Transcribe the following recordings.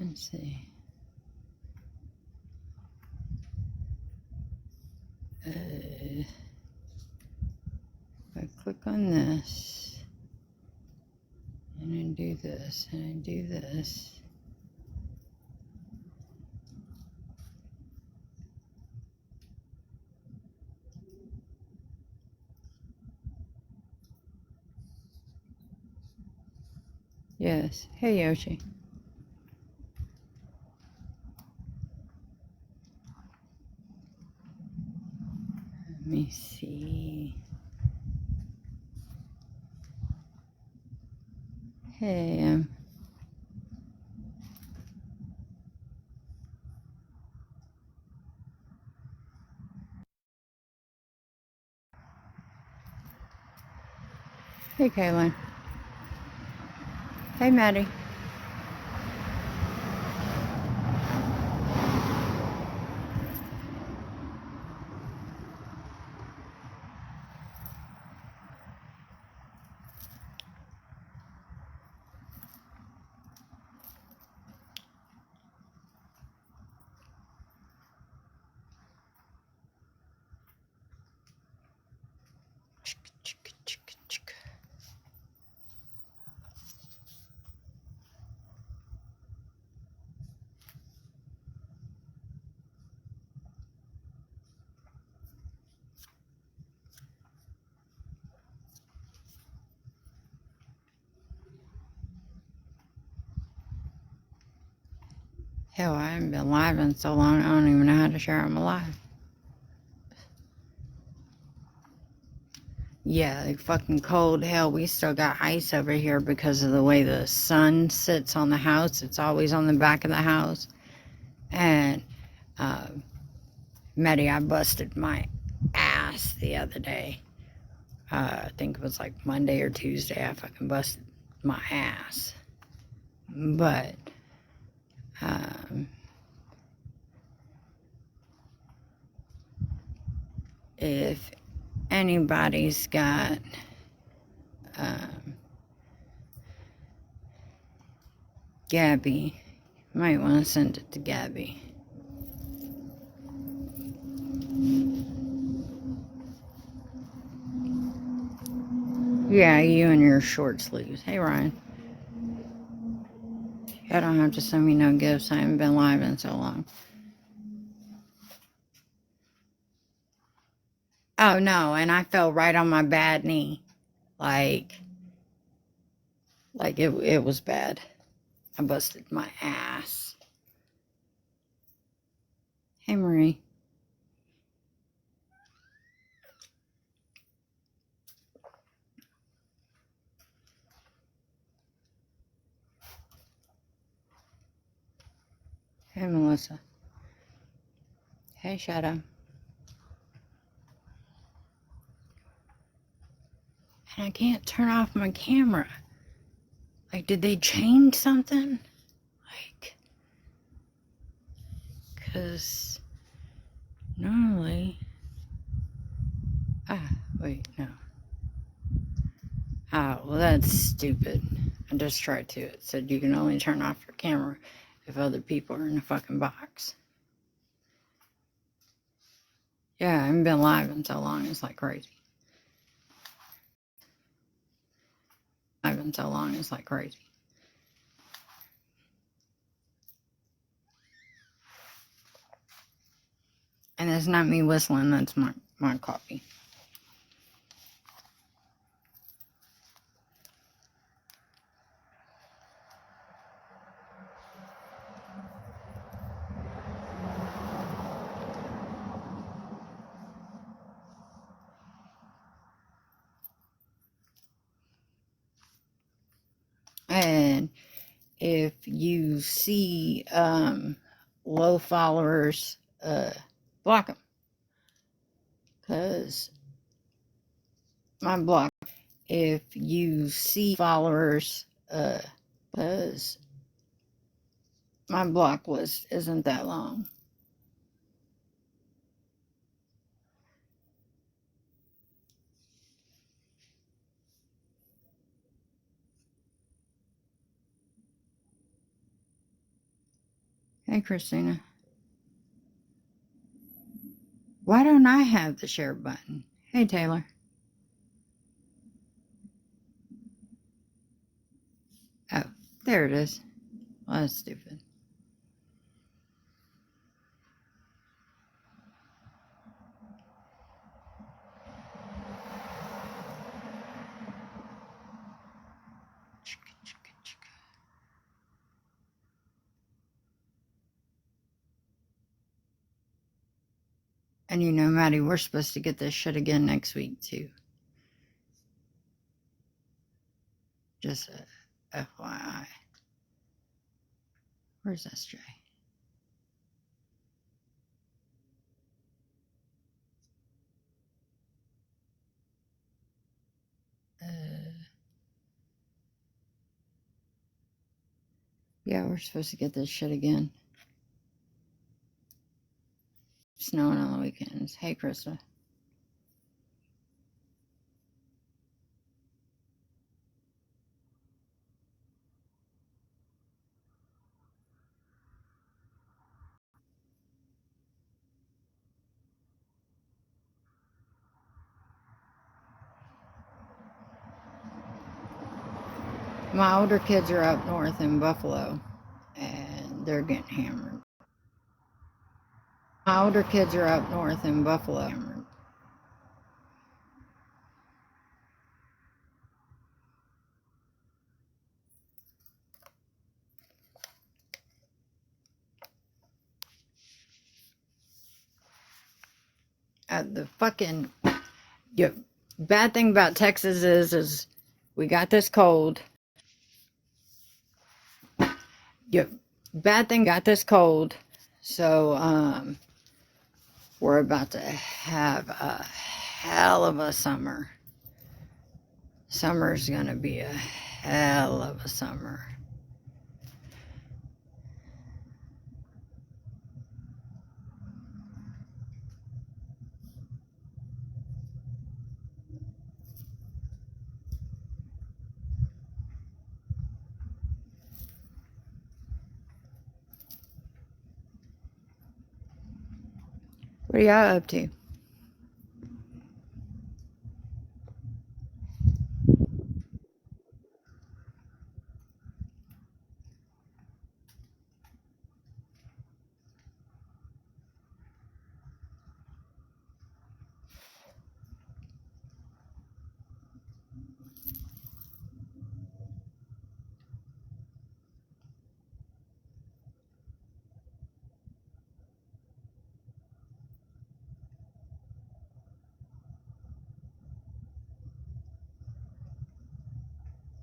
Let's see. If I click on this, and I do this, and I do this. Yes. Hey, Yoshi. Let me see. Hey, hey, Kaylin. Hey, Maddie. Hell, I haven't been live in so long, I don't even know how to share them live. Yeah, like fucking cold. Hell, we still got ice over here because of the way the sun sits on the house. It's always on the back of the house. And, Maddie, I busted my ass the other day. I think it was like Monday or Tuesday. I fucking busted my ass. But, if anybody's got Gabby, you might want to send it to Gabby. Yeah, you and your short sleeves. Hey, Ryan. I don't have to send me no gifts. I haven't been live in so long. Oh, no, and I fell right on my bad knee. Like it was bad. I busted my ass. Hey, Marie. Hey, Melissa. Hey, Shadow. And I can't turn off my camera. Like, did they change something? Like, because normally... wait, no. Oh, well, that's stupid. I just tried to. It said you can only turn off your camera if other people are in the fucking box. Yeah, I haven't been live in so long. It's like crazy. Live in so long. It's like crazy. And it's not me whistling. That's my coffee. And if you see low followers, block them. Because my block, if you see followers, because my block list isn't that long. Hey, Christina. Why don't I have the share button? Hey, Taylor. Oh, there it is. Well, that's stupid. And you know, Maddie, we're supposed to get this shit again next week, too. Just a FYI. Where's SJ? Yeah, we're supposed to get this shit again. Snowing on the weekends. Hey, Krista. My older kids are up north in Buffalo, and they're getting hammered. My older kids are up north in Buffalo. The fucking bad thing about Texas is we got this cold. Bad thing got this cold, so we're about to have a hell of a summer. Summer's gonna be a hell of a summer. What are y'all up to?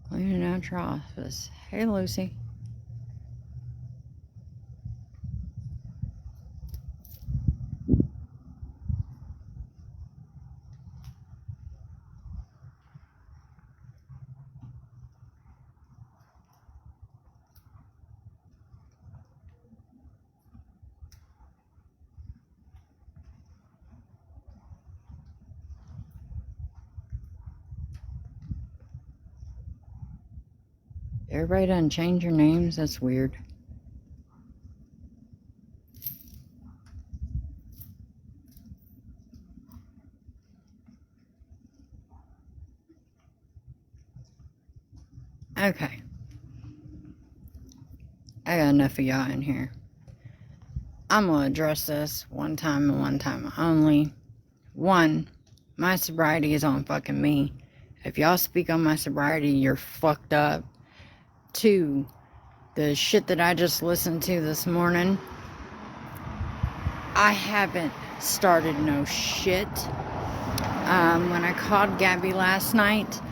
Cleaning out your office. Hey, Lucy. Everybody done change your names? That's weird. Okay. I got enough of y'all in here. I'm gonna address this one time and one time only. One, my sobriety is on fucking me. If y'all speak on my sobriety, you're fucked up. Two, the shit that I just listened to this morning, I haven't started no shit. When I called Gabby last night,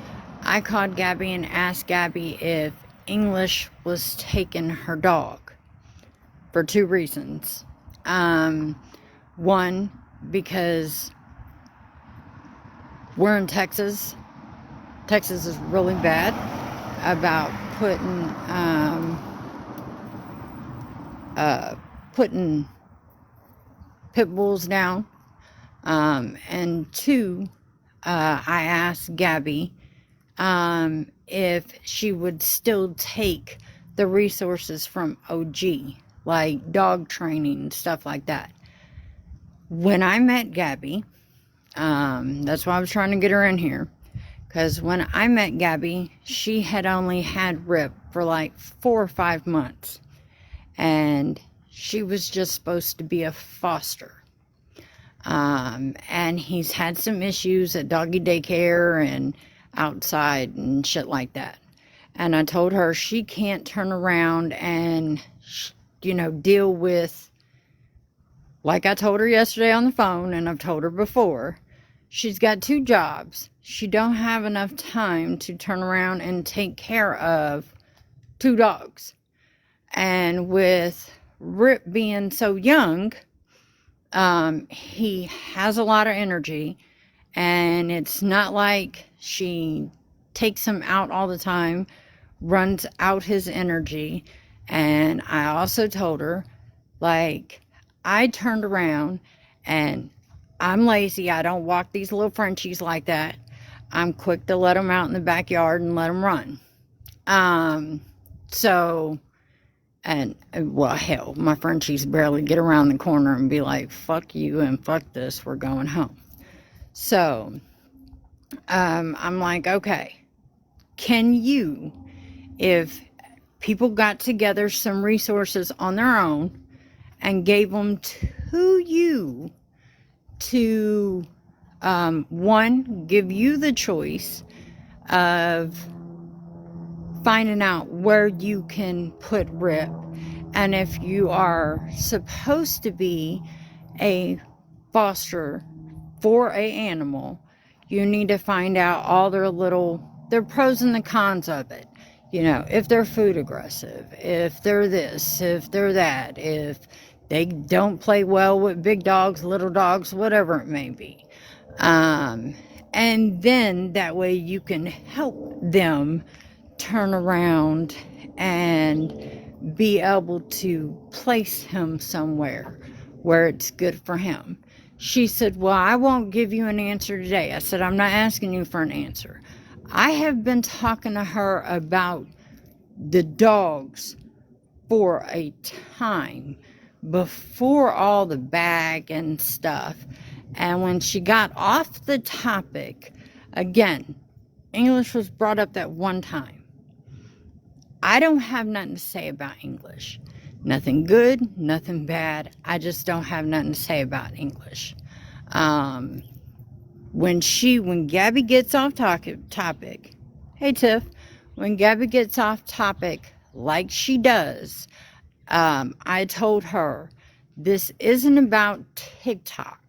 I called Gabby and asked Gabby if English was taking her dog for two reasons. One, because we're in Texas. Texas is really bad about putting pit bulls down. And two, I asked Gabby if she would still take the resources from OG. like dog training, stuff like that. When I met Gabby, that's why I was trying to get her in here. Because when I met Gabby, she had only had Rip for like 4 or 5 months. And she was just supposed to be a foster. And he's had some issues at doggy daycare and outside and shit like that. And I told her she can't turn around and, deal with, like I told her yesterday on the phone, and I've told her before, she's got 2 jobs. She don't have enough time to turn around and take care of 2 dogs. And with Rip being so young, he has a lot of energy, and it's not like she takes him out all the time, runs out his energy. And I also told her, like, I turned around, and I'm lazy. I don't walk these little Frenchies like that. I'm quick to let them out in the backyard and let them run. Well, hell, my Frenchies barely get around the corner and be like, fuck you and fuck this, we're going home. So, I'm like, okay, can you, if people got together some resources on their own and gave them to you to, one, give you the choice of finding out where you can put Rip, and if you are supposed to be a foster for a animal, you need to find out all their pros and the cons of it. If they're food aggressive, if they're this, if they're that, if they don't play well with big dogs, little dogs, whatever it may be. And then that way you can help them turn around and be able to place him somewhere where it's good for him. She said, well, I won't give you an answer today. I said, I'm not asking you for an answer. I have been talking to her about the dogs for a time before all the bag and stuff. And when she got off the topic, again, English was brought up that one time. I don't have nothing to say about English. Nothing good, nothing bad. I just don't have nothing to say about English. When Gabby gets off topic, hey Tiff, when Gabby gets off topic like she does, I told her, this isn't about TikTok.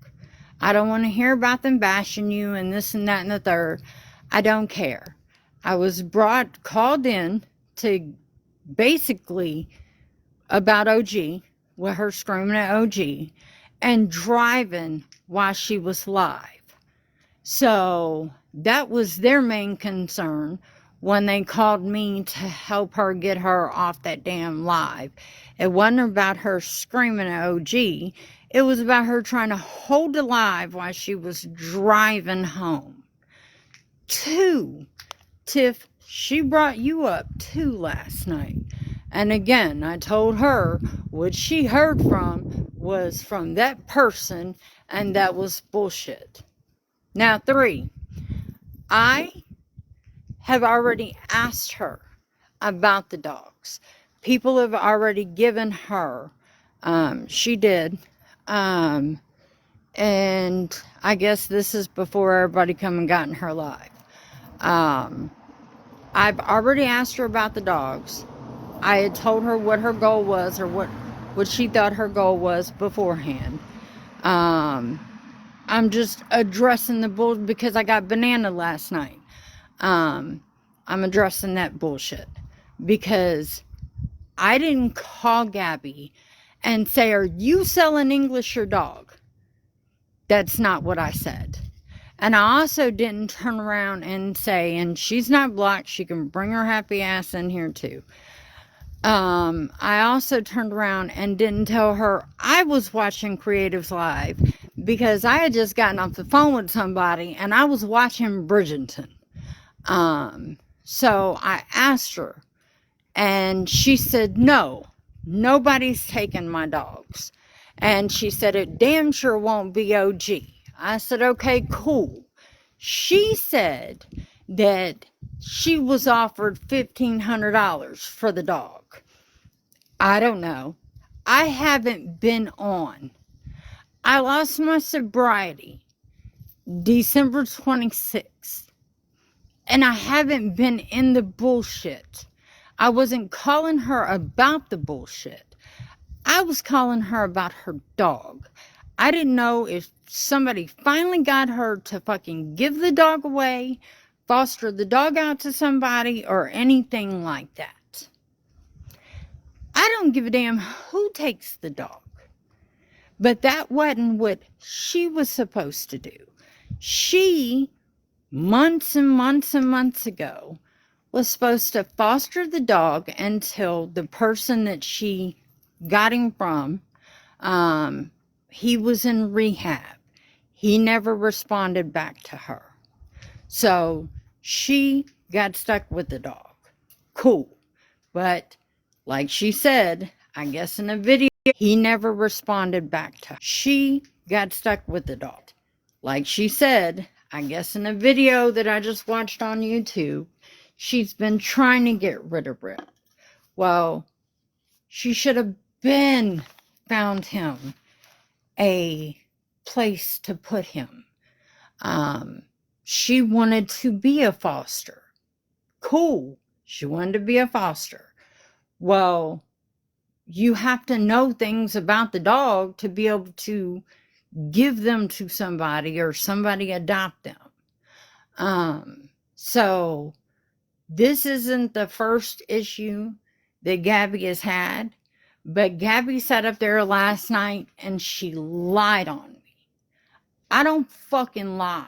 I don't want to hear about them bashing you and this and that and the third. I don't care. I was called in to basically about OG, with her screaming at OG and driving while she was live. So that was their main concern when they called me to help her get her off that damn live. It wasn't about her screaming at OG. It was about her trying to hold the live while she was driving home. 2, Tiff, she brought you up too last night. And again, I told her what she heard from was from that person, and that was bullshit. Now, 3, I have already asked her about the dogs. People have already given her, she did, and I guess this is before everybody come and got in her live. I've already asked her about the dogs. I had told her what her goal was, or what she thought her goal was beforehand. I'm just addressing the bull because I got banana last night. I'm addressing that bullshit because I didn't call Gabby and say, are you selling English your dog? That's not what I said. And I also didn't turn around and say, and she's not blocked, she can bring her happy ass in here too. I also turned around and didn't tell her I was watching Creatives Live because I had just gotten off the phone with somebody and I was watching Bridgerton. So I asked her and she said no, nobody's taking my dogs. And she said, it damn sure won't be OG. I said, okay, cool. She said that she was offered $1,500 for the dog. I don't know. I haven't been on. I lost my sobriety December 26th. And I haven't been in the bullshit. I wasn't calling her about the bullshit. I was calling her about her dog. I didn't know if somebody finally got her to fucking give the dog away, foster the dog out to somebody, or anything like that. I don't give a damn who takes the dog. But that wasn't what she was supposed to do. She, months and months and months ago, was supposed to foster the dog until the person that she got him from, he was in rehab. He never responded back to her. So she got stuck with the dog. Cool. But like she said, I guess in a video, he never responded back to her. She got stuck with the dog. Like she said, I guess in a video that I just watched on YouTube, she's been trying to get rid of Rip. Well, she should have been found him a place to put him. She wanted to be a foster. Cool. She wanted to be a foster. Well, you have to know things about the dog to be able to give them to somebody or somebody adopt them. So this isn't the first issue that Gabby has had, but Gabby sat up there last night and she lied on me. I don't fucking lie.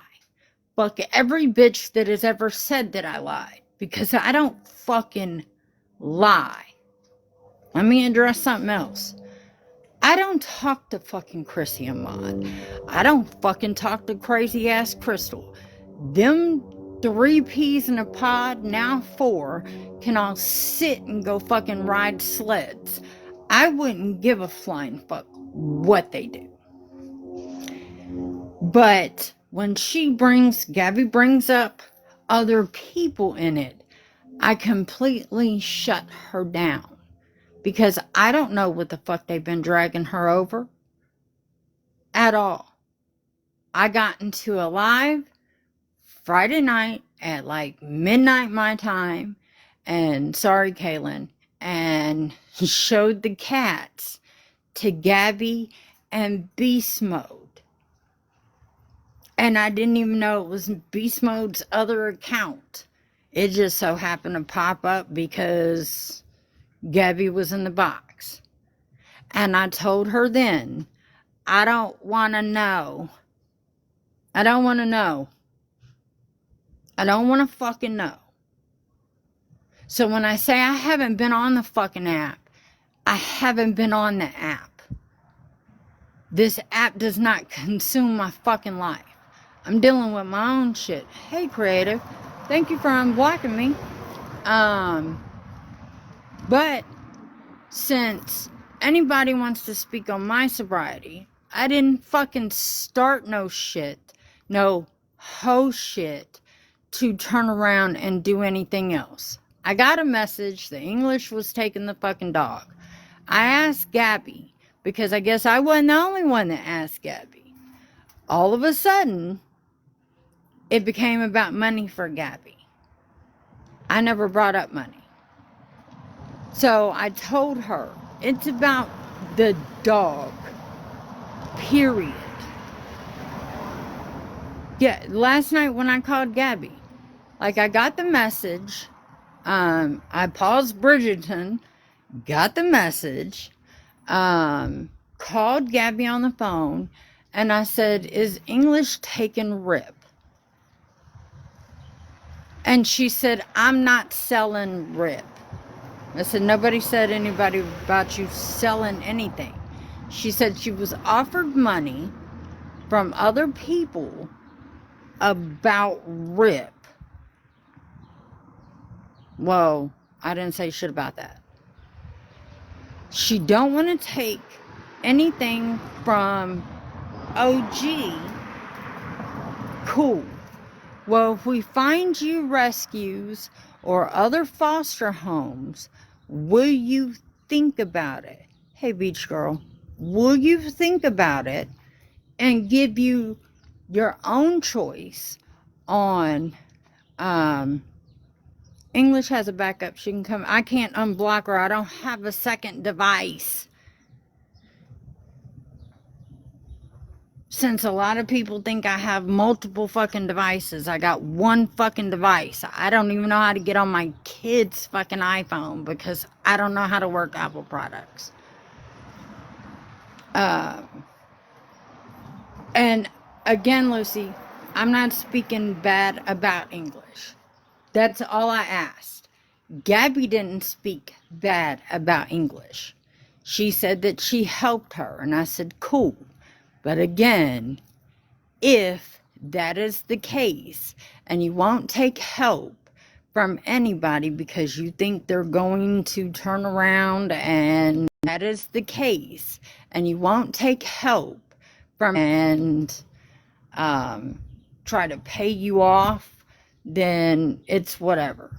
Fuck every bitch that has ever said that I lied, because I don't fucking lie. Let me address something else. I don't talk to fucking Chrissy Ahmad. I don't fucking talk to crazy ass Crystal. Them 3 peas in a pod, now 4, can all sit and go fucking ride sleds. I wouldn't give a flying fuck what they do. But when Gabby brings up other people in it, I completely shut her down. Because I don't know what the fuck they've been dragging her over. At all. I got into a live Friday night at like midnight my time. And sorry, Kaylin. And showed the cats to Gabby and Beast Mode. And I didn't even know it was Beast Mode's other account. It just so happened to pop up because Gabby was in the box. And I told her then, I don't want to know. I don't want to know. I don't want to fucking know. So when I say I haven't been on the fucking app, I haven't been on the app. This app does not consume my fucking life. I'm dealing with my own shit. Hey, Creative. Thank you for unblocking me. But since anybody wants to speak on my sobriety, I didn't fucking start no shit, no hoe shit, to turn around and do anything else. I got a message the English was taking the fucking dog. I asked Gabby, because I guess I wasn't the only one that asked Gabby. All of a sudden, it became about money for Gabby. I never brought up money. So I told her, it's about the dog. Period. Yeah, last night when I called Gabby, like I got the message. I paused Bridgerton, got the message, called Gabby on the phone, and I said, is English taking Rip? And she said, I'm not selling Rip. I said, nobody said anybody about you selling anything. She said she was offered money from other people about Rip. Well, I didn't say shit about that. She don't want to take anything from OG. Cool. Well, if we find you rescues or other foster homes, will you think about it? Hey, beach girl, will you think about it and give you your own choice on, English has a backup. She can come. I can't unblock her. I don't have a second device. Since a lot of people think I have multiple fucking devices, I got one fucking device. I don't even know how to get on my kid's fucking iPhone because I don't know how to work Apple products. And again, Lucy, I'm not speaking bad about English. That's all I asked. Gabby didn't speak bad about English. She said that she helped her, and I said, cool. But again, if that is the case, and you won't take help from anybody because you think they're going to turn around, and that is the case, and you won't take help from and try to pay you off, then it's whatever.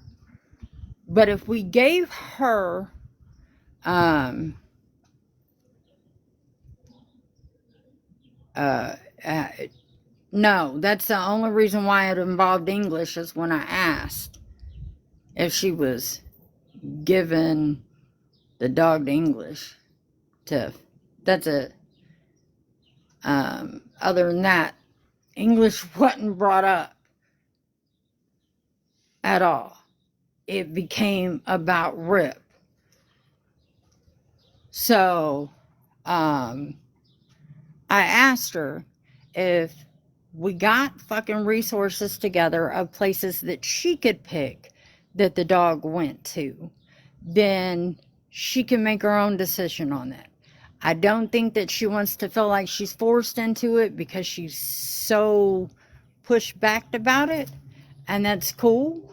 But if we gave her no, that's the only reason why it involved English is when I asked if she was given the dog to English. That's it. Other than that, English wasn't brought up at all. It became about Rip. So, I asked her if we got fucking resources together of places that she could pick that the dog went to, then she can make her own decision on that. I don't think that she wants to feel like she's forced into it because she's so pushed back about it, and that's cool.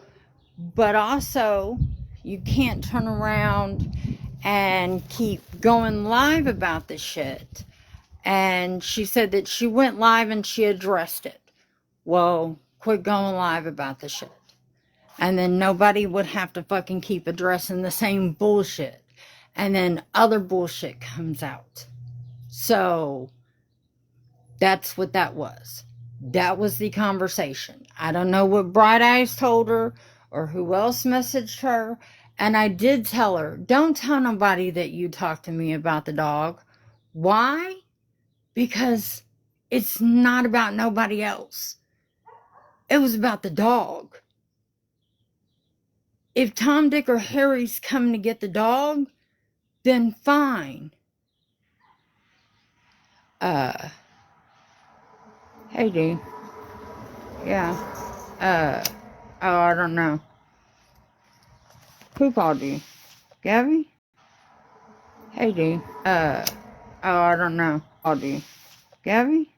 But also, you can't turn around and keep going live about this shit. And she said that she went live and she addressed it. Well, quit going live about the shit. And then nobody would have to fucking keep addressing the same bullshit. And then other bullshit comes out. So, that's what that was. That was the conversation. I don't know what Bright Eyes told her or who else messaged her. And I did tell her, don't tell nobody that you talked to me about the dog. Why? Because it's not about nobody else. It was about the dog. If Tom, Dick, or Harry's coming to get the dog, then fine. Hey, D. Yeah. Oh, I don't know. Who called you? Gabby? Hey, D. Oh, I don't know. Called you. Gabby?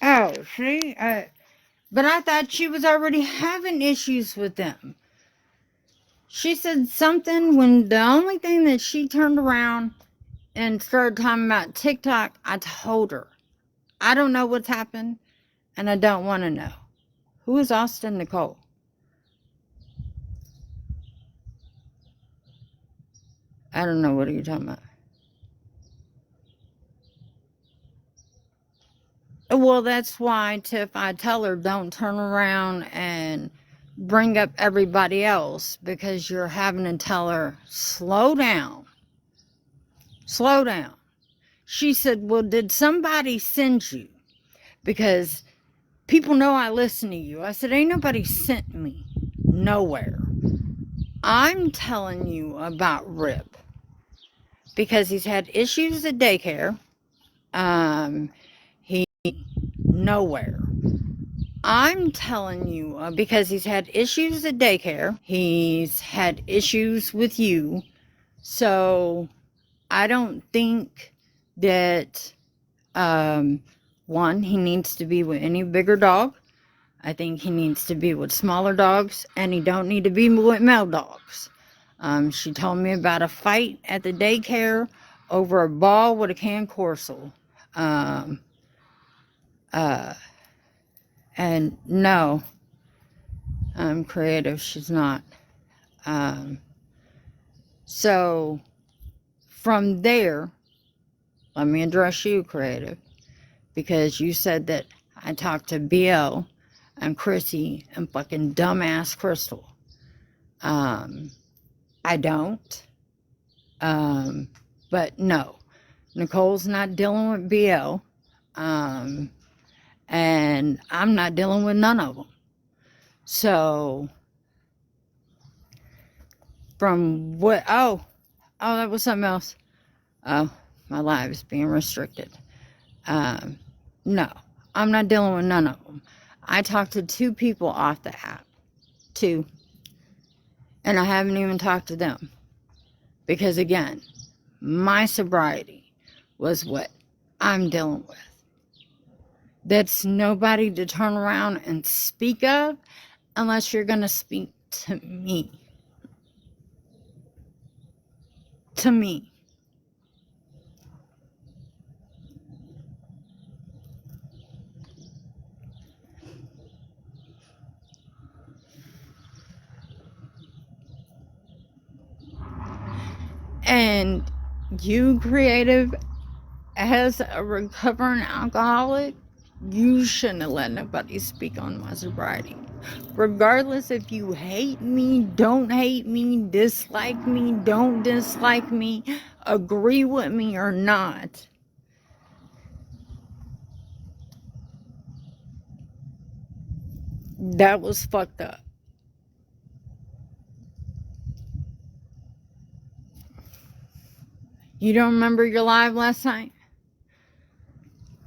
Oh, see? But I thought she was already having issues with them. She said something when the only thing that she turned around and started talking about TikTok, I told her, I don't know what's happened, and I don't want to know. Who is Austin Nicole? I don't know. What are you talking about? Well, that's why, Tiff, I tell her don't turn around and bring up everybody else, because you're having to tell her, slow down. Slow down. She said, well, did somebody send you? Because people know I listen to you. I said, ain't nobody sent me nowhere. I'm telling you about Rip because he's had issues at daycare. He nowhere. I'm telling you because he's had issues at daycare. He's had issues with you. So I don't think that one, he needs to be with any bigger dog. I think he needs to be with smaller dogs, and he don't need to be with male dogs. She told me about a fight at the daycare over a ball with a can Corso. And no, I'm creative. She's not. So from there, let me address you, creative, because you said that I talked to BL and Chrissy and fucking dumbass Crystal. I don't. But no, Nicole's not dealing with BL. And I'm not dealing with none of them. So, from what, oh, that was something else. Oh, my live is being restricted. No, I'm not dealing with none of them. I talked to 2 people off the app. 2. And I haven't even talked to them. Because again, my sobriety was what I'm dealing with. That's nobody to turn around and speak of unless you're going to speak to me. To me. And you, creative, as a recovering alcoholic, you shouldn't have let nobody speak on my sobriety. Regardless if you hate me, don't hate me, dislike me, don't dislike me, agree with me or not. That was fucked up. You don't remember your live last night?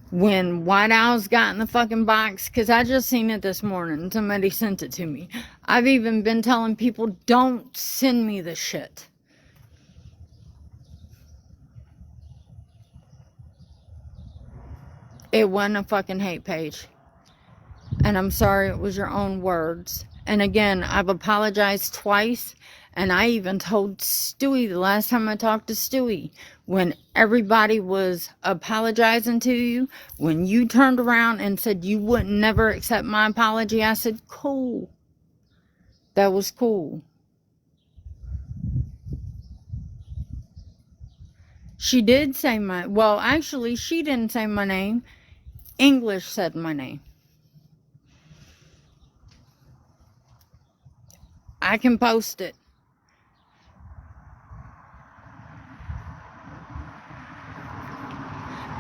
When White Owls got in the fucking box? Because I just seen it this morning. Somebody sent it to me. I've even been telling people, don't send me the shit. It wasn't a fucking hate page. And I'm sorry, it was your own words. And again, I've apologized twice. And I even told Stewie the last time I talked to Stewie, when everybody was apologizing to you, when you turned around and said you would never accept my apology, I said, cool. That was cool. She did say well, actually, she didn't say my name. English said my name. I can post it.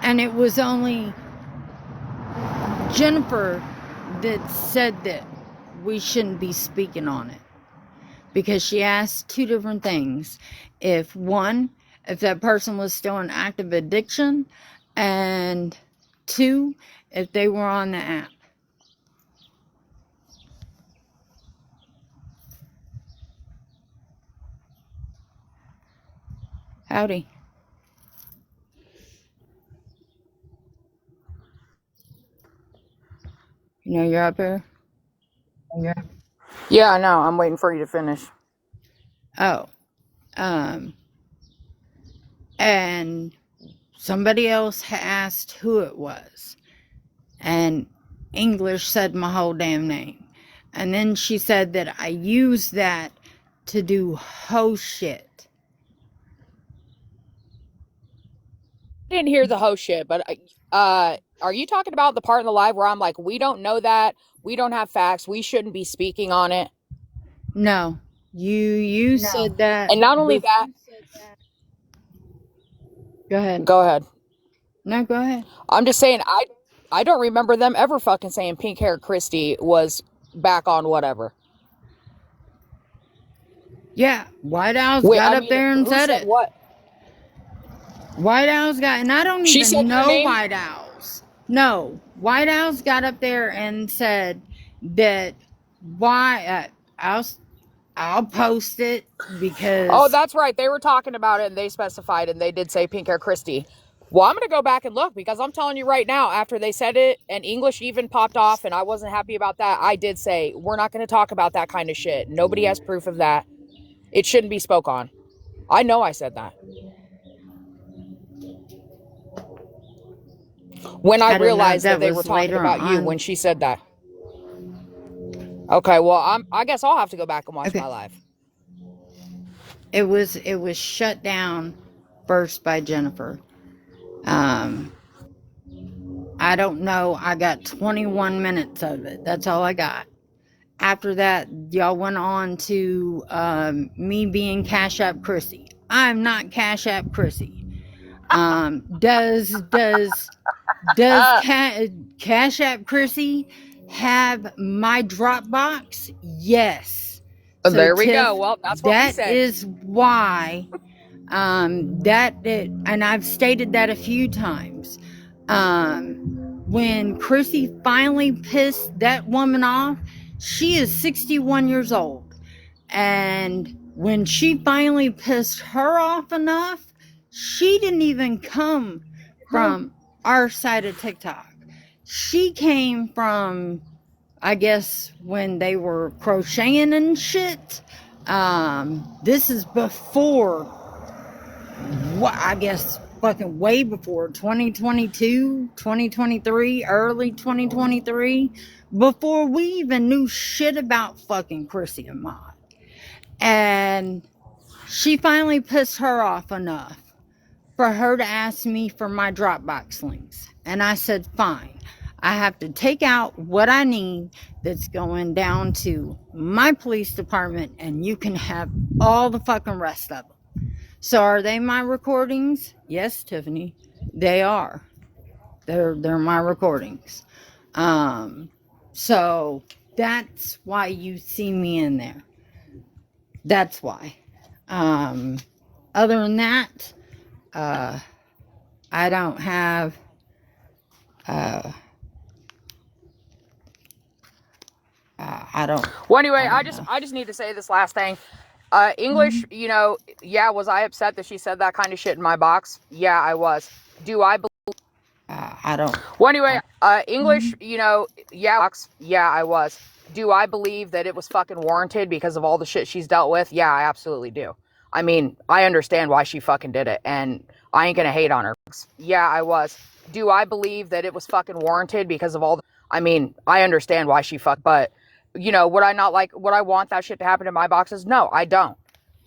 And it was only Jennifer that said that we shouldn't be speaking on it. Because she asked 2 different things. If that person was still in active addiction, and 2, if they were on the app. Howdy. You know you're up here? Yeah, I know. I'm waiting for you to finish. Oh. And somebody else asked who it was. And English said my whole damn name. And then she said that I used that to do hoe shit. I didn't hear the host shit, but are you talking about the part in the live where I'm like, we don't know that, we don't have facts, we shouldn't be speaking on it? No, you said that. And not only that, Go ahead. go ahead. No, go ahead. I'm just saying, I don't remember them ever fucking saying Pink Hair Christy was back on whatever. Yeah, White Owls got up there and said it. What? White Owls got, and I don't She said even your know name? White Owls. No, White Owls got up there and said that I'll post it because. Oh, that's right. They were talking about it and they specified and they did say Pink Hair Christy. Well, I'm going to go back and look because I'm telling you right now, after they said it and English even popped off and I wasn't happy about that, I did say, we're not going to talk about that kind of shit. Nobody has proof of that. It shouldn't be spoke on. I know I said that. When I realized that they were talking about you when she said that. Okay, well, I guess I'll have to go back and watch my live. It was shut down first by Jennifer. I don't know. I got 21 minutes of it. That's all I got. After that, y'all went on to me being Cash App Chrissy. I'm not Cash App Chrissy. Does Cash App Chrissy have my Dropbox? Yes. So there we go. Well, that's what we said. That is why. And I've stated that a few times. When Chrissy finally pissed that woman off, she is 61 years old. And when she finally pissed her off enough, she didn't even come from our side of TikTok. She came from, I guess, when they were crocheting and shit. This is before, what I guess, fucking way before 2022, 2023, early 2023, before we even knew shit about fucking Chrissy and Maud. And she finally pissed her off enough for her to ask me for my Dropbox links. And I said, fine. I have to take out what I need that's going down to my police department, and you can have all the fucking rest of them. So are they my recordings? Yes, Tiffany, they are. They're my recordings. So that's why you see me in there. That's why. Other than that, I don't have, I don't. Well, anyway, I just need to say this last thing. English, you know, yeah, was I upset that she said that kind of shit in my box? Yeah, I was. Do I believe? I don't. Well, anyway, English, you know, yeah, I was. Do I believe that it was fucking warranted because of all the shit she's dealt with? Yeah, I absolutely do. I mean, I understand why she fucking did it, and I ain't gonna hate on her. Yeah, I was. Do I believe that it was fucking warranted because of all the... I mean, I understand why she but, you know, would I not like... Would I want that shit to happen in my boxes? No, I don't.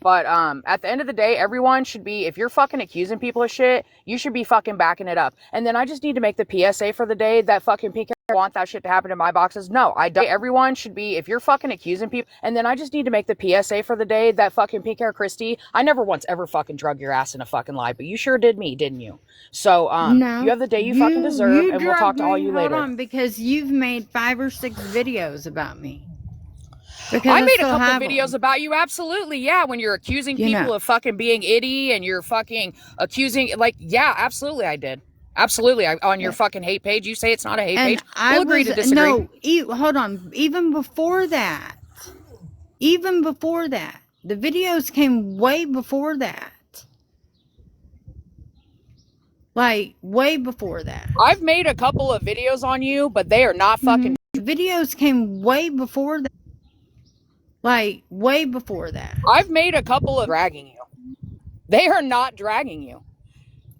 But at the end of the day, everyone should be... If you're fucking accusing people of shit, you should be fucking backing it up. And then I just need to make the PSA for the day that fucking PK want that shit to happen in my boxes. No, I don't. Everyone should be... If you're fucking accusing people... And then I just need to make the PSA for the day that fucking PK Christie... I never once ever fucking drug your ass in a fucking lie, but you sure did me, didn't you? So, no, you have the day you fucking deserve, and we'll talk to all you later. Hold on, because you've made 5 or 6 videos about me. Because I made a couple of videos about you, absolutely, yeah, when you're accusing people of fucking being itty, and you're fucking accusing, like, yeah, absolutely I did. Absolutely, on your fucking hate page, you say it's not a hate page. We'll agree to disagree. No, hold on, even before that, the videos came way before that. Like, way before that. I've made a couple of videos on you, but they are not fucking... Videos came way before that. Like, way before that. I've made a couple of dragging you. They are not dragging you.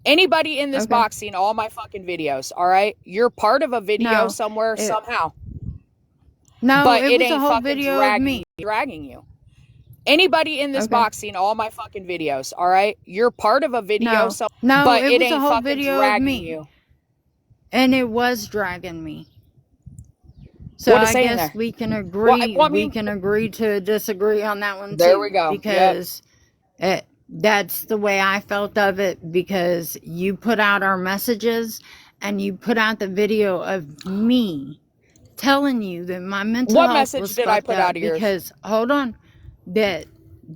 Anybody in this box seen all my fucking videos, all right? You're part of a video somewhere, somehow. No, but it was a whole video of me. Dragging you. Anybody in this box seen all my fucking videos, all right? You're part of a video somewhere, but it ain't a whole video of me. You. And it was dragging me. So I guess we can agree. We can agree to disagree on that one too. There we go. Because that's the way I felt of it. Because you put out our messages, and you put out the video of me telling you that my mental health was fucked up. What message did I put out of yours? Because hold on, that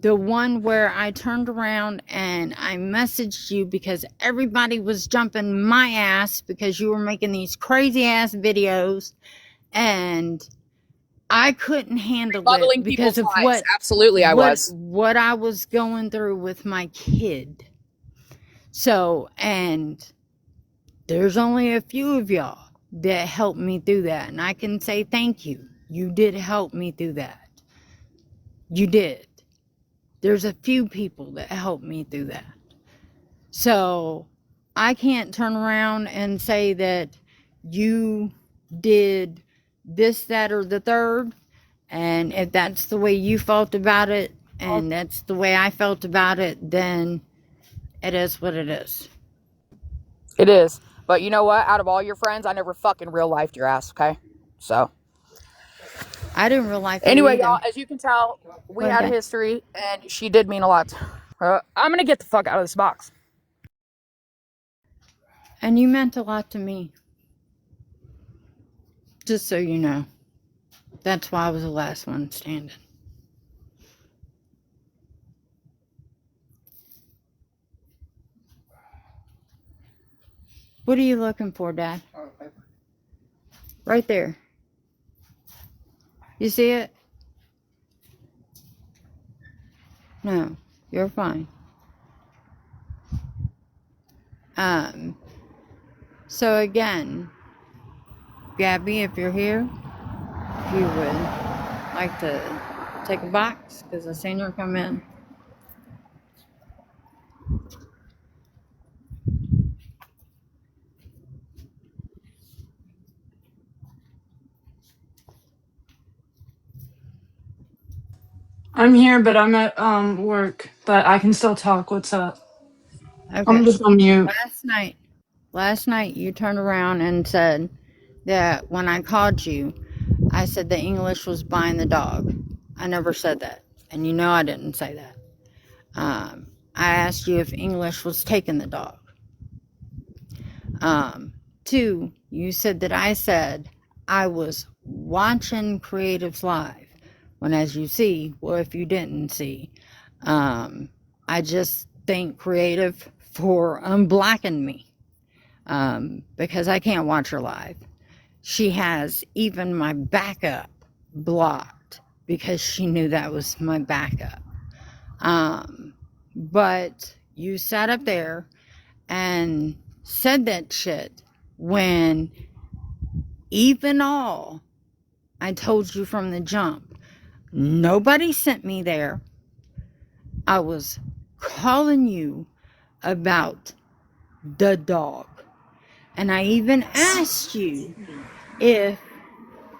the one where I turned around and I messaged you because everybody was jumping my ass because you were making these crazy ass videos. And I couldn't handle it because of what I was going through with my kid. So, and There's only a few of y'all that helped me through that. And I can say thank you. You did help me through that. You did. There's a few people that helped me through that. So I can't turn around and say that you did this, that, or the third. And if that's the way you felt about it, and that's the way I felt about it, then it is what it is. It is. But you know what? Out of all your friends, I never fucking real lifed your ass, okay? So. I didn't real life it Anyway, either. y'all, as you can tell, we Go had a ahead. history, and she did mean a lot. I'm gonna get the fuck out of this box. And you meant a lot to me. Just so you know. That's why I was the last one standing. What are you looking for, Dad? Right there. You see it? No, you're fine. So again, Gabby, if you're here, if you would like to take a box, because I seen her come in. I'm here, but I'm at work, but I can still talk. What's up? Okay. I'm just on mute. Last night you turned around and said that when I called you, I said that English was buying the dog. I never said that. And you know I didn't say that. I asked you if English was taking the dog. 2, you said that I said I was watching Creatives Live. When, as you see, or if you didn't see, I just thank Creative for unblocking me, because I can't watch her live. She has even my backup blocked because she knew that was my backup. But you sat up there and said that shit when even all I told you from the jump, nobody sent me there. I was calling you about the dog. And I even asked you if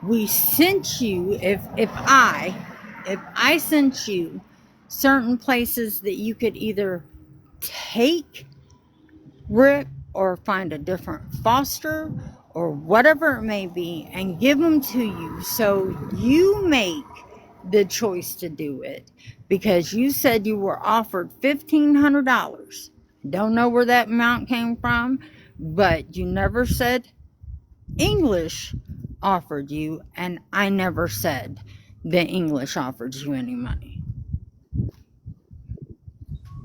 we sent you, if I sent you certain places that you could either take Rip or find a different foster or whatever it may be and give them to you so you make the choice to do it, because you said you were offered $1,500. Don't know where that amount came from, but you never said English offered you, and I never said that English offered you any money.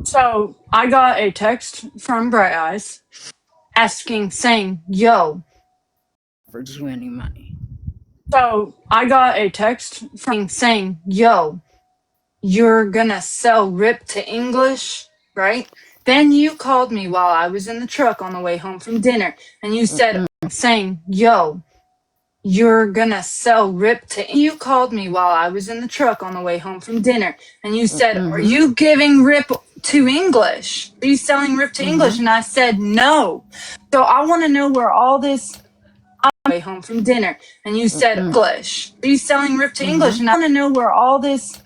So I got a text from Bright Eyes saying, yo. Offered you any money. So I got a text from saying, yo, you're gonna sell Rip to English, right? Then you called me while I was in the truck on the way home from dinner, and you said, saying, yo, you're gonna sell Rip to. You called me while I was in the truck on the way home from dinner, and you said, are you giving Rip to English? Are you selling Rip to English? And I said, no. So I want to know where all this. Way home from dinner, and you said, English. Are you selling Rip to English? And I want to know where all this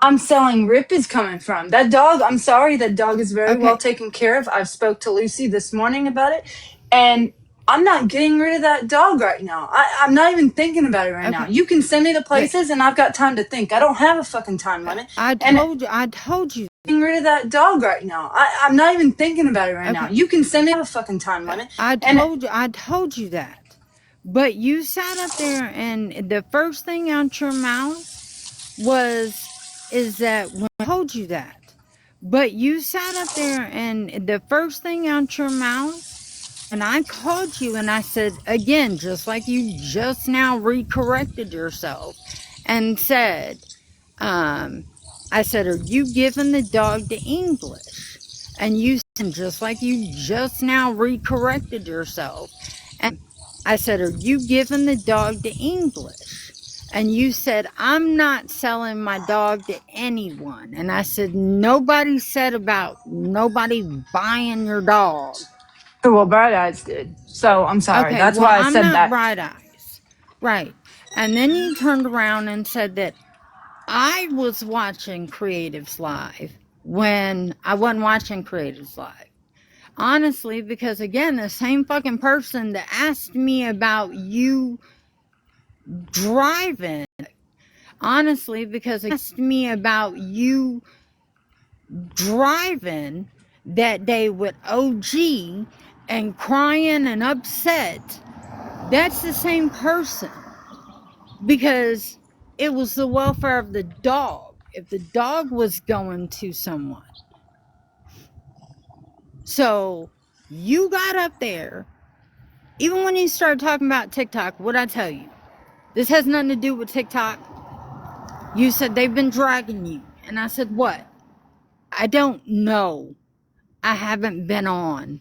I'm selling Rip is coming from. That dog, I'm sorry, that dog is very well taken care of. I've spoke to Lucy this morning about it, and I'm not getting rid of that dog right now. I'm not even thinking about it right now. You can send me the places, and I've got time to think. I don't have a fucking time limit. I told you. Getting rid of that dog right now. I'm not even thinking about it right now. You can send me a fucking time limit. I told you that. But you sat up there and the first thing out your mouth is that when I told you that. But you sat up there and the first thing out your mouth, and I called you and I said, again, just like you just now recorrected yourself and said, I said, are you giving the dog to English? And you said, just like you just now recorrected yourself. And I said, are you giving the dog to English? And you said, I'm not selling my dog to anyone. And I said, nobody said about nobody buying your dog. Well, Bright Eyes did. So I'm sorry. Okay, That's well, why I I'm said not that. Bright Eyes. Right. And then you turned around and said that I was watching Creatives Live when I wasn't watching Creatives Live. Honestly, because again, the same fucking person that asked me about you driving. Honestly, because it asked me about you driving that day with OG and crying and upset. That's the same person. Because it was the welfare of the dog. If the dog was going to someone. So you got up there. Even when you started talking about TikTok, what'd I tell you? This has nothing to do with TikTok. You said they've been dragging you. And I said, what? I don't know. I haven't been on.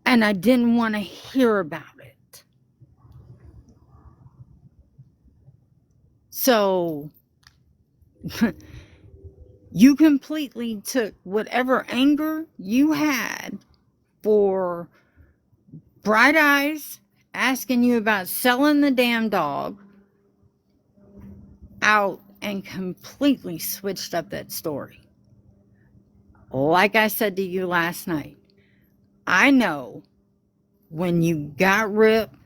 And I didn't want to hear about it. So you completely took whatever anger you had for Bright Eyes asking you about selling the damn dog out and completely switched up that story. Like I said to you last night, I know when you got ripped,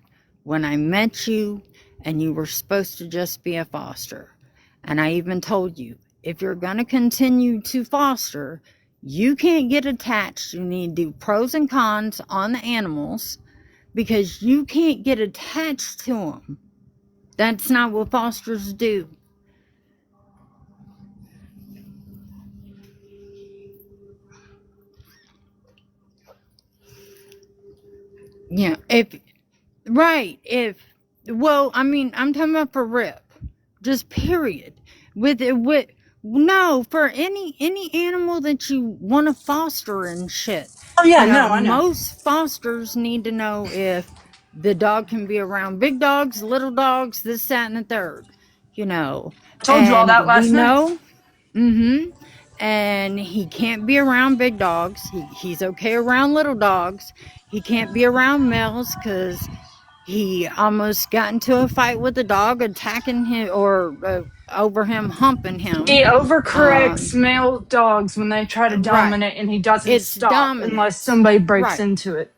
when I met you, and you were supposed to just be a foster. And I even told you, if you're going to continue to foster, you can't get attached. You need to do pros and cons on the animals because you can't get attached to them. That's not what fosters do. Yeah, well, I mean, I'm talking about for Rip, just period. No, for any animal that you want to foster and shit. Oh yeah, no, I know. Most fosters need to know if the dog can be around big dogs, little dogs, this, that, and the third. I told you all that last night. Mm-hmm. And he can't be around big dogs. He's okay around little dogs. He can't be around males because he almost got into a fight with a dog attacking him or over him humping him. He overcorrects male dogs when they try to dominate, and he doesn't stop dominance. unless somebody breaks into it.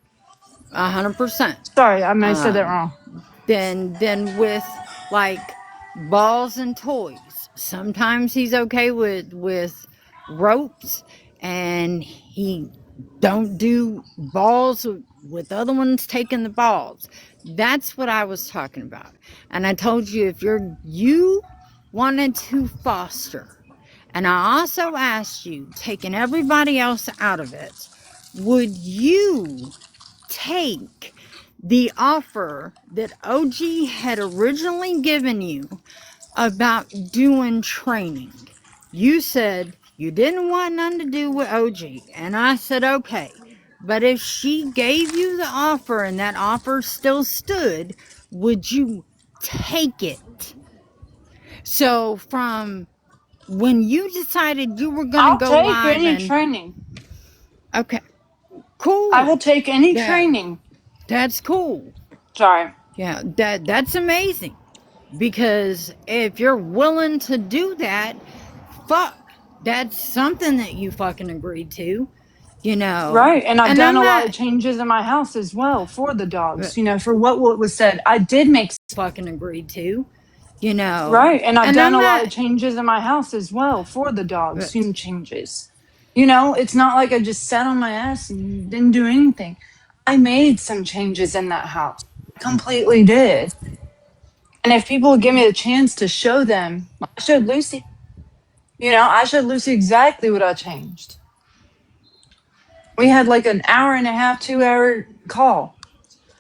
100%. Sorry, I may have said that wrong. Then with like balls and toys. Sometimes he's okay with ropes, and he don't do balls with other ones taking the balls. That's what I was talking about. And I told you if you wanted to foster, and I also asked you, taking everybody else out of it, would you take the offer that OG had originally given you about doing training? You said you didn't want nothing to do with OG. And I said, okay. But if she gave you the offer and that offer still stood, would you take it? So from when you decided you were going to go live, I'll take any training. Okay. Cool. I will take any training. That's cool. Sorry. Yeah, that's amazing. Because if you're willing to do that, fuck, that's something that you fucking agreed to, Right, and I've done a lot of changes in my house as well for the dogs, for what was said. I did make fucking agreed to, Right, and I've done a lot of changes in my house as well for the dogs, changes. It's not like I just sat on my ass and didn't do anything. I made some changes in that house. I completely did. And if people would give me the chance to show them, I showed Lucy. I showed Lucy exactly what I changed. We had like an hour and a half, 2 hour call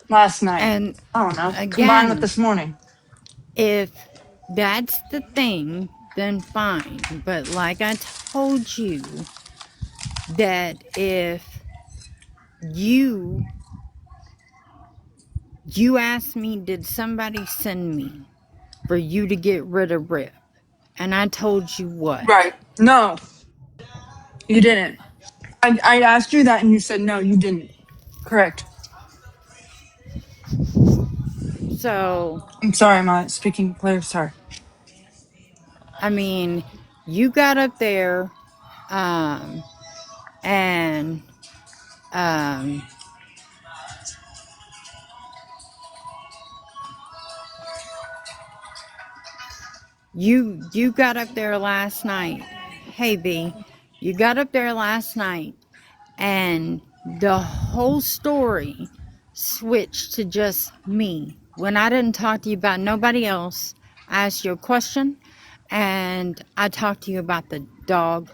last night. And I don't know, again, combined with this morning. If that's the thing, then fine. But like I told you, that if you asked me, did somebody send me for you to get rid of Rip? And I told you what? Right. No, you didn't. I asked you that and you said no, you didn't. Correct. So, I'm sorry, I'm not speaking clear. Sorry. I mean, you got up there, and, you got up there last night. Hey, B, you got up there last night, and the whole story switched to just me. When I didn't talk to you about nobody else, I asked you a question, and I talked to you about the dog.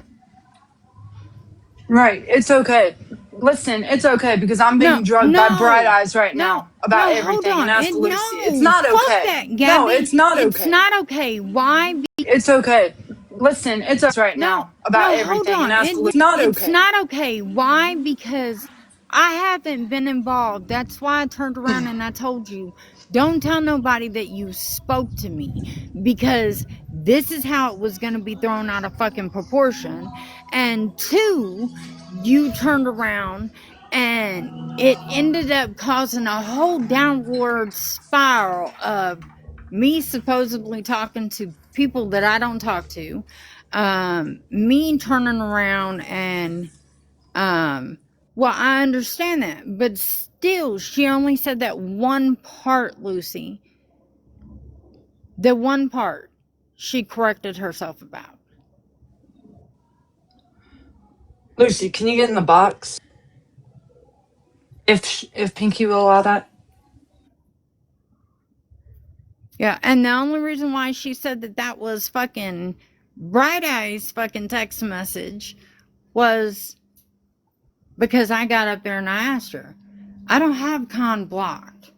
Right. It's okay. Listen, it's okay because I'm being drugged by Bright Eyes right now about everything. Hold on. And ask Lucy. It's No, not fuck okay. that, Gabby. No, it's not okay. It's not okay. Why? It's okay. Listen, it's us right now about everything. Hold on. And ask Lucy. It's not okay. It's not okay. Why? Because I haven't been involved. That's why I turned around and I told you, don't tell nobody that you spoke to me, because this is how it was going to be thrown out of fucking proportion. And two, you turned around and it ended up causing a whole downward spiral of me supposedly talking to people that I don't talk to, me turning around and, well, I understand that, but still, she only said that one part, Lucy. The one part she corrected herself about. Lucy, can you get in the box? If Pinky will allow that. Yeah, and the only reason why she said that that was fucking Bright Eyes fucking text message was because I got up there and I asked her. I don't have Con blocked.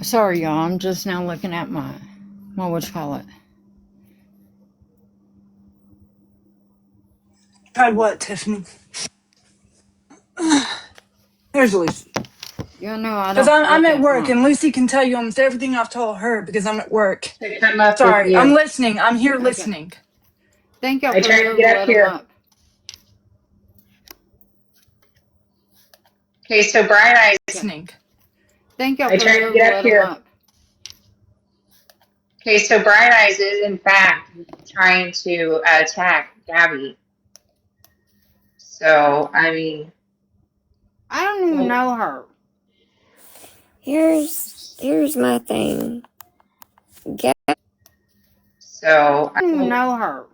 Sorry, y'all. I'm just now looking at my whatchamacallit. Tried what, Tiffany? Here's Lucy. You know, I don't. Because I'm at work, and Lucy can tell you almost everything I've told her because I'm at work. Sorry, I'm listening. I'm here listening. Thank y'all for letting him up. Okay, so Bright Eyes. Listening. Thank y'all for letting him up. Okay, so Bright Eyes is in fact trying to attack Gabby. So, I mean, I don't even know her. Here's my thing. so I don't even know her.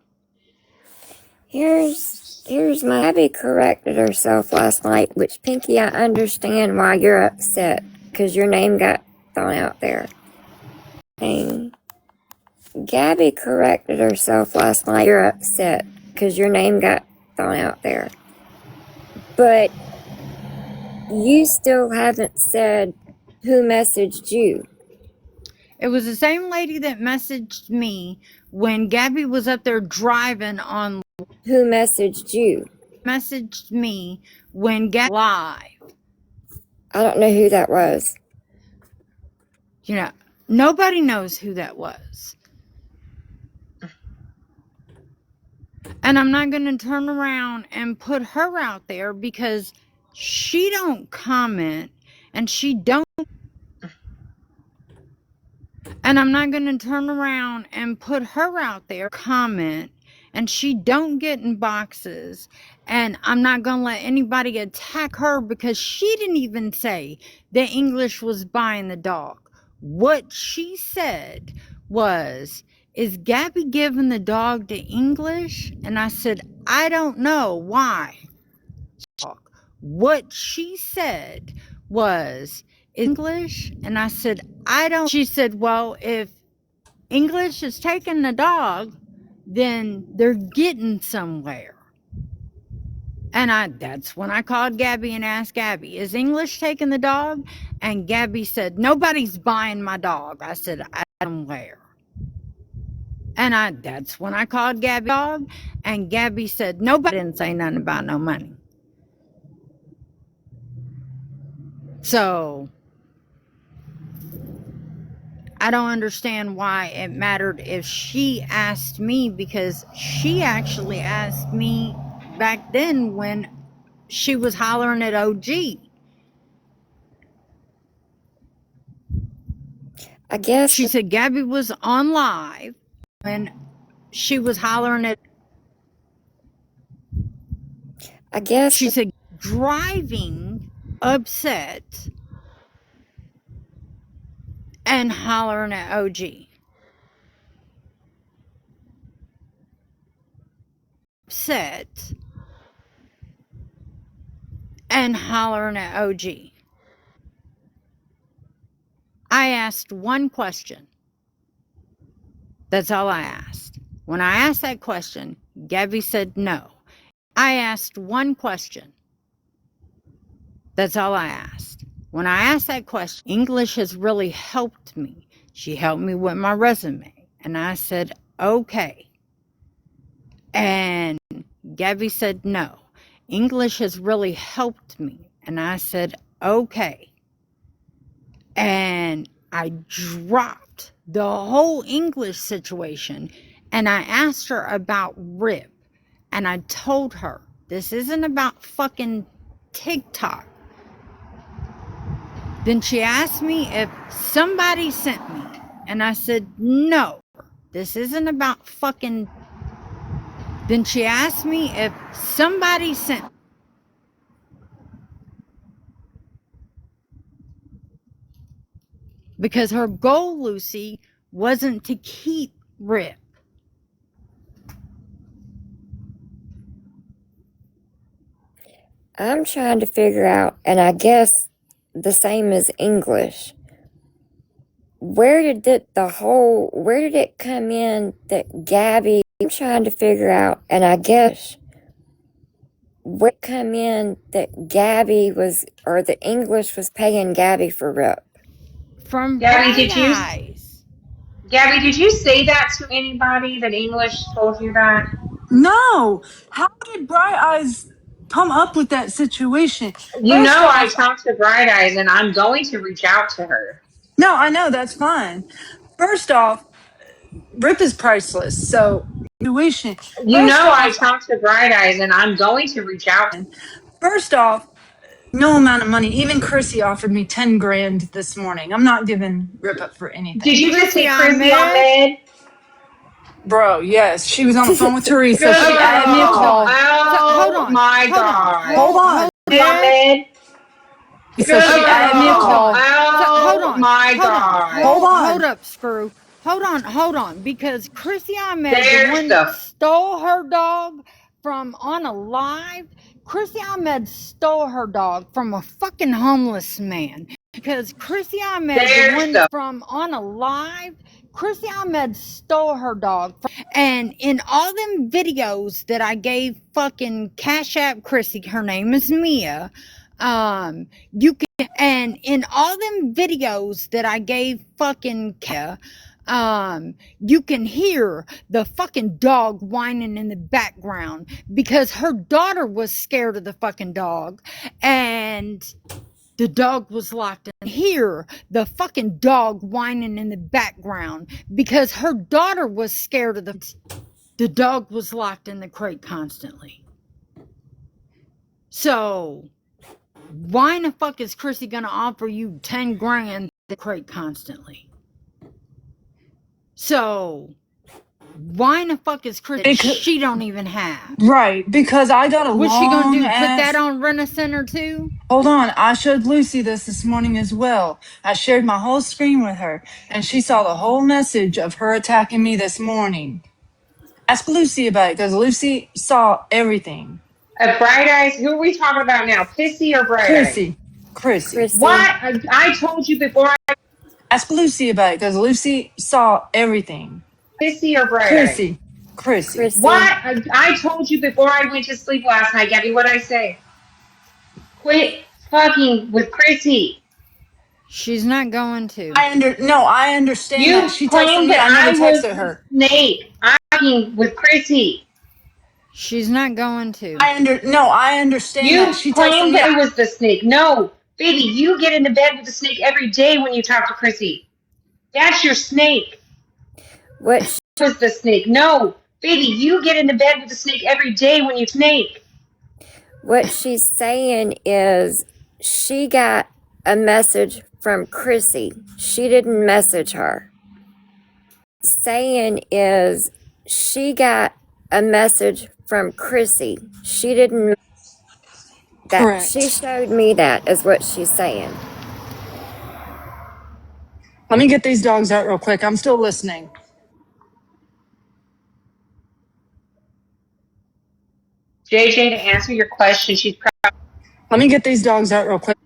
Here's my Gabby corrected herself last night, which Pinky, I understand why you're upset, because your name got thrown out there. Gabby corrected herself last night. You're upset because your name got thrown out there. But you still haven't said who messaged you. It was the same lady that messaged me when Gabby was up there driving on. Who messaged you? Messaged me when Gabby live. I don't know who that was. You know, nobody knows who that was. And I'm not going to turn around and put her out there because she don't comment and she don't. And I'm not going to turn around and put her out there, comment, and she don't get in boxes. And I'm not going to let anybody attack her because she didn't even say that English was buying the dog. What she said was, is Gabby giving the dog to English? And I said, I don't know. Why? What she said was, English? And I said, I don't. She said, well, if English is taking the dog, then they're getting somewhere. And that's when I called Gabby and asked Gabby, is English taking the dog? And Gabby said, nobody's buying my dog. I said, I don't know where. And that's when I called Gabby dog, and Gabby said nobody didn't say nothing about no money. So I don't understand why it mattered if she asked me, because she actually asked me back then when she was hollering at OG. I guess She said Gabby was on live when she was hollering at. I guess She said driving upset and hollering at OG. Upset and hollering at OG. I asked one question. That's all I asked. When I asked that question, Gabby said no. I asked one question. That's all I asked. When I asked that question, English has really helped me. She helped me with my resume. And I said, okay. And Gabby said, no. English has really helped me. And I said, okay. And I dropped the whole English situation. And I asked her about Rip. And I told her, this isn't about fucking TikTok. Then she asked me if somebody sent me. And I said, no, this isn't about fucking. Then she asked me if somebody sent. Because her goal, Lucy, wasn't to keep Rip. I'm trying to figure out, and I guess the same as English. Where did it come in that Gabby, I'm trying to figure out, and I guess where it come in that Gabby was, or the English was paying Gabby for Rip? From Gabby, Bright Eyes. Gabby, did you say that to anybody that English told you that? No. How did Bright Eyes come up with that situation? You First know I off, talked to Bright Eyes and I'm going to reach out to her. no, I know that's fine. First off, Rip is priceless. So situation. You know I talked to Bright Eyes and I'm going to reach out. First off, no amount of money. Even Chrissy offered me 10 grand this morning. I'm not giving Rip up for anything. Did you just say Chrissy Chrissy Ahmed? Ahmed? Bro, yes. She was on the phone with Teresa. Girl, She added me a call. oh my God. Hold on. Chrissy Ahmed? So she added me a call. Oh my God. Hold on. Hold up, Screw. Hold on. Because Chrissy Ahmed, There's the one the- that stole her dog from on a live, Chrissy Ahmed stole her dog from a fucking homeless man. Because Chrissy Ahmed, the one from on a live, Chrissy Ahmed stole her dog. And in all them videos that I gave fucking Cash App Chrissy, her name is Mia, you can, and in all them videos that I gave fucking you can hear the fucking dog whining in the background because her daughter was scared of the fucking dog and the dog was locked in. Hear the fucking dog whining in the background because her daughter was scared of the dog was locked in the crate constantly. So why in the fuck is Chrissy gonna offer you 10 grand the crate constantly? So why in the fuck is Chrissy she don't even have? Right, because I got a What's she gonna do? Put long-ass- that on Rent-A-Center too? Hold on, I showed Lucy this morning as well. I shared my whole screen with her, and she saw the whole message of her attacking me this morning. Ask Lucy about it, because Lucy saw everything. Bright Eyes, who are we talking about now? Pissy or Bright Eyes? Chrissy. What? I told you before. Ask Lucy about it, because Lucy saw everything. Pissy or Bright Eyes? Chrissy. What? I told you before I went to sleep last night, Gabby. What'd I say? Quit fucking with Chrissy. She's not going to. I understand that. You She texted claimed me. I that never I was texted the her. snake arguing with Chrissy. She's not going to. I understand that. You She texted claimed me. that I was the snake. No, baby, you get into bed with the snake every day when you talk to Chrissy. That's your snake. What sh- Was the snake? No, baby, you get into bed with the snake every day when you snake. what she's saying is she got a message from Chrissy. She didn't message her. Saying is she got a message from Chrissy. She didn't that she Correct. showed me that is what she's saying. Let me get these dogs out real quick. I'm still listening. JJ, to answer your question, Let me get these dogs out real quick.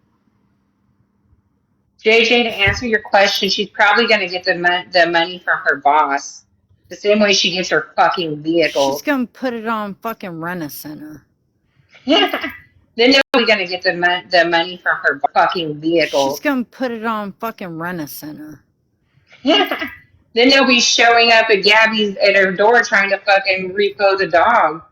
JJ, to answer your question, she's probably going to get the money from her boss, the same way she gets her fucking She's vehicle. gonna put it on fucking Rent-A-Center. Then they're probably going to get the money from her fucking vehicle. She's gonna put it on fucking Rent-A-Center. Then they'll be showing up at Gabby's at her door trying to fucking repo the dog.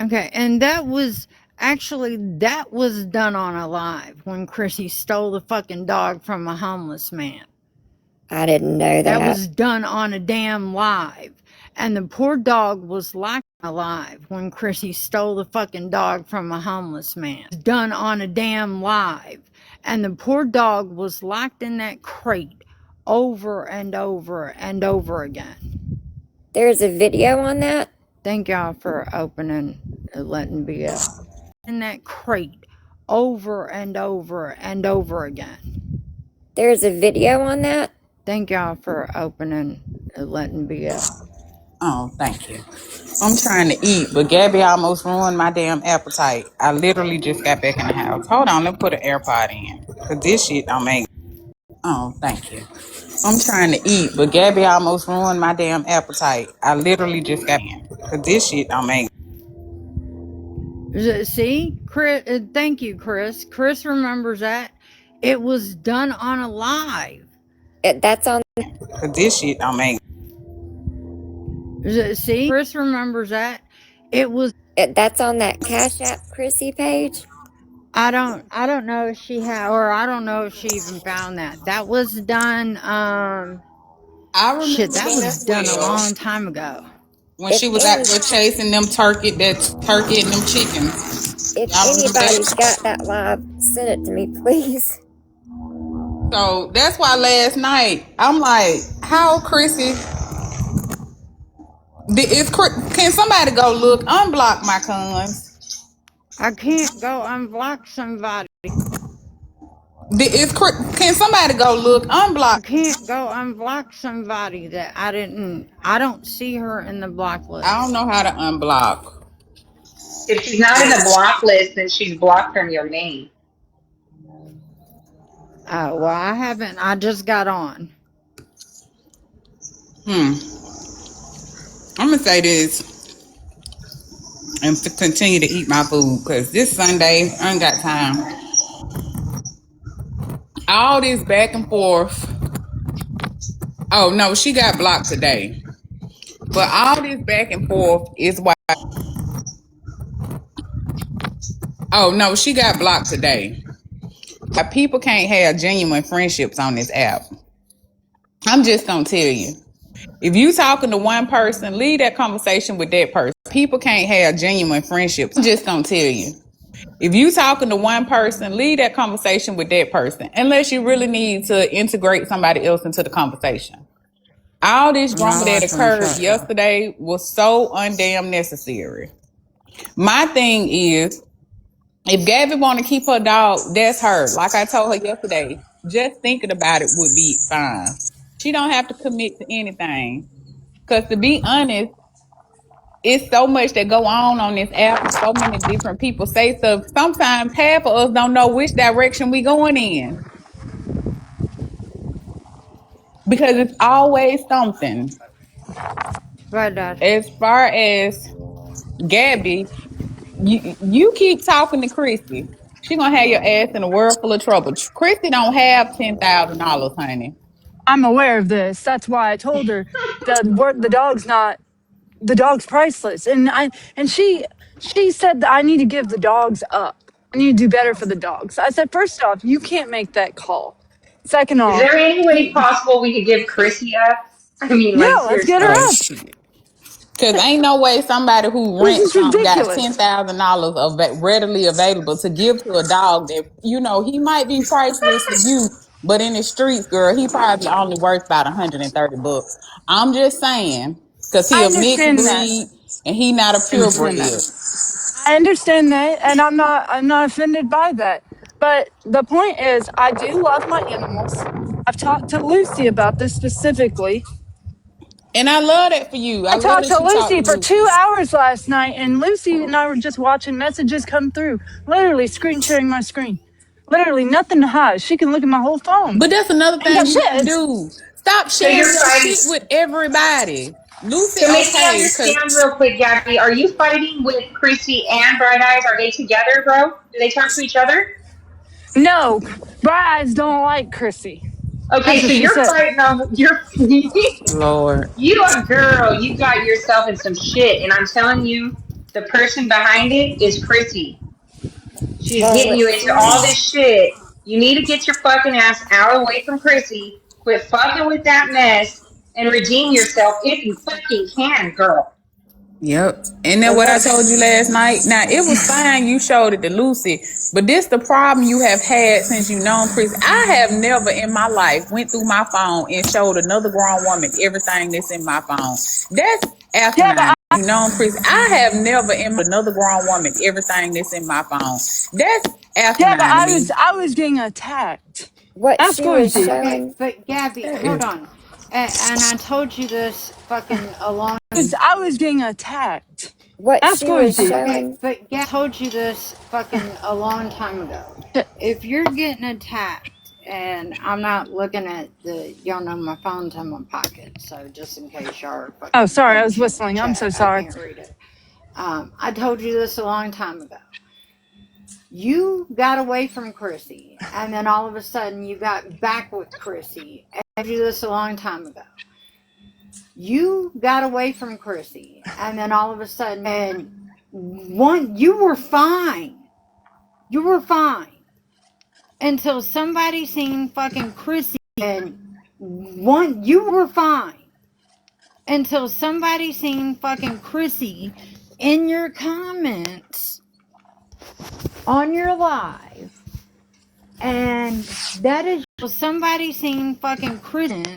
Okay, and that was done on a live when Chrissy stole the fucking dog from a homeless man. I didn't know that. That was done on a damn live. And the poor dog was locked alive when Chrissy stole the fucking dog from a homeless man. It was done on a damn live. And the poor dog was locked in that crate over and over and over again. There's a video on that? Thank y'all for opening, letting me up. In that crate over and over and over again. There's a video on that? Thank y'all for opening, letting me up. Oh, thank you. I'm trying to eat, but Gabby almost ruined my damn appetite. I literally just got back in the house. Hold on, let me put an AirPod in. Cause this shit don't make. Oh, thank you. I'm trying to eat, but Gabby almost ruined my damn appetite. I literally just got in. Cause this shit don't make. See, Chris, thank you, Chris. Chris remembers that. It was done on a live. That's on. Cause this shit don't make. See, Chris remembers that. It was. That's on that Cash App Chrissy page. I don't know if she had, or I don't know if she even found that. That was done. I remember Shit, that was as done a well. long time ago. When she was out there chasing them turkey and them chickens. If Y'all remember anybody's that? got that live, send it to me, please. So that's why last night I'm like, how Chrissy? Can somebody go look? Unblock my cons. I can't go unblock somebody. Can somebody go look? I Unblock. can't go unblock somebody that I don't see her in the block list. I don't know how to unblock. If she's not in the block list, then she's blocked from your name. Well, I haven't. I just got on. I'm gonna say this and continue to eat my food because this Sunday I ain't got time. All this back and forth. Oh no, she got blocked today. But all this back and forth is why. Oh no, she got blocked today. People can't have genuine friendships on this app. I'm just gonna tell you. If you talking to one person, leave that conversation with that person. People can't have genuine friendships. I'm just gonna tell you. If you talking to one person, leave that conversation with that person. Unless you really need to integrate somebody else into the conversation. All this drama that occurred yesterday was so undamn necessary. My thing is, if Gabby want to keep her dog, that's her. Like I told her yesterday, just thinking about it would be fine. She don't have to commit to anything. Because to be honest, it's so much that go on this app. So many different people say stuff. Sometimes half of us don't know which direction we going in. Because it's always something. Right, Dad. As far as Gabby, you keep talking to Chrissy. She gonna have your ass in a world full of trouble. Christy don't have $10,000, honey. I'm aware of this. That's why I told her the dog's priceless. And she said that I need to give the dogs up. I need to do better for the dogs. I said, first off, you can't make that call. Second Is off, there any way possible we could give Chrissy up? I mean, yeah, like, let's get her Oh seriously. up. shit. Cause ain't no way somebody who This rents is something got ridiculous. $10,000 readily available to give to a dog that he might be priceless to you, but in the streets, girl, he probably only worth about $130. I'm just saying, cause he I a mixed understand that. breed and he not a I understand purebred. that. I understand that, and I'm not offended by that. But the point is, I do love my animals. I've talked to Lucy about this specifically. And I love that for you. I I love talked that to you talk Lucy to for Lucy. 2 hours last night, and Lucy and I were just watching messages come through. Literally screen sharing my screen. Literally nothing to hide. She can look at my whole phone. But that's another Ain't got thing you shit. gotta do. Stop So you're sharing your fighting. shit with everybody. Lucy, So make me okay, cause understand real quick, Gabby. Are you fighting with Chrissy and Bright Eyes? Are they together, bro? Do they talk to each other? No, Bright Eyes don't like Chrissy. Okay, That's what so she you're said. fighting on you're Lord. you a girl. You got yourself in some shit, and I'm telling you, the person behind it is Chrissy. She's Well, getting what you into she all this shit. You need to get your fucking ass out away from Chrissy. Quit fucking with that mess and redeem yourself if you fucking can, girl. Yep. And then well, what I what told you last night. Now it was fine you showed it to Lucy, but this the problem you have had since you known Chris. I have never in my life went through my phone and showed another grown woman everything that's in my phone. That's Yeah, but asinine. You known Chris. I have never in another grown woman everything that's in my phone. That's yeah, but asinine to me. I was being attacked. what Ask she was Lucy. Okay, showing. but Gabby, That hold is on. And I told you this fucking a long. I was being attacked. What Ask she was Lucy. Okay, showing. but I told you this fucking a long time ago. If you're getting attacked, and I'm not looking at y'all know my phone's in my pocket, so just in case y'all are Oh, fucking sorry, I was finishing the whistling. I'm chat, so I sorry. can't read it. I told you this a long time ago. You got away from Chrissy, and then all of a sudden you got back with Chrissy. I told you this a long time ago. You got away from Chrissy, and then all of a sudden, you were fine. You were fine until somebody seen fucking Chrissy, and you were fine until somebody seen fucking Chrissy in your comments on your live, and that is somebody seen fucking Chrissy,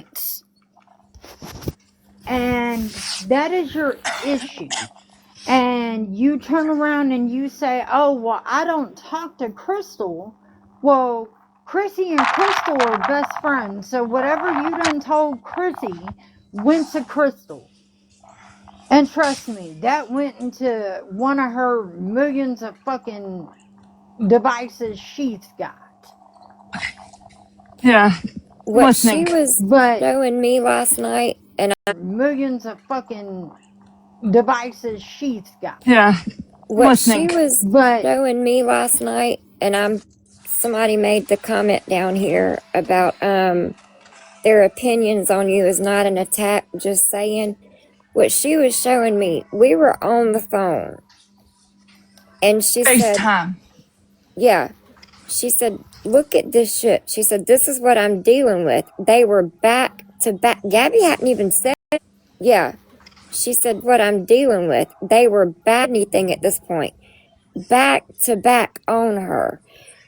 and that is your issue. And you turn around and you say, oh, well, I don't talk to Crystal. Well, Chrissy and Crystal are best friends. So whatever you done told Chrissy went to Crystal. And trust me, that went into one of her millions of fucking devices she's got. Yeah, I'm What she listening. was But showing me last night, and millions of fucking devices she's got. Yeah, I'm what she listening. was But showing me last night, and somebody made the comment down here about their opinions on you is not an attack, just saying. What she was showing me, we were on the phone, and she said, FaceTime. yeah, she said, look at this shit. She said, this is what I'm dealing with. They were back to back. Gabby hadn't even said, yeah. She said, what I'm dealing with. They were bad anything at this point. Back to back on her.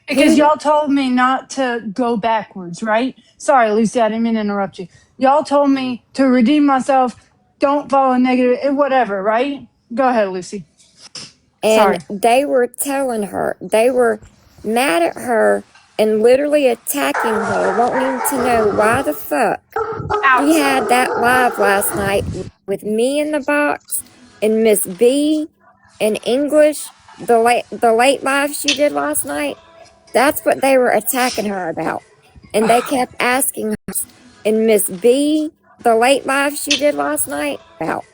Because y'all told me not to go backwards, right? Sorry, Lucy, I didn't mean to interrupt you. Y'all told me to redeem myself, don't follow negative, whatever, right? Go ahead, Lucy. And Sorry. they were telling her, they were mad at her and literally attacking her, wanting to know why the fuck we had that live last night with me in the box and Miss B in English, the late live she did last night. That's what they were attacking her about. And they kept asking her, and Miss B, the late live she did last night, about.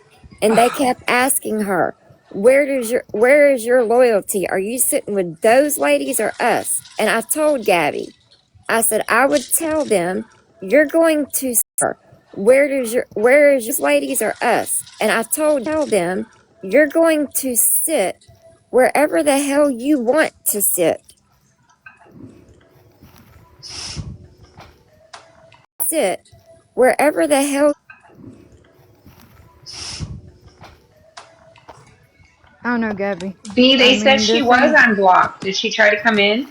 And they kept asking her, where is your loyalty? Are you sitting with those ladies or us? And I told Gabby, I said I would tell them you're going to suffer. Where is those ladies or us? And I told them you're going to sit wherever the hell you want to sit. Sit wherever the hell. I don't know, Gabby. B, they I said mean, she was unblocked. Did she try to come in?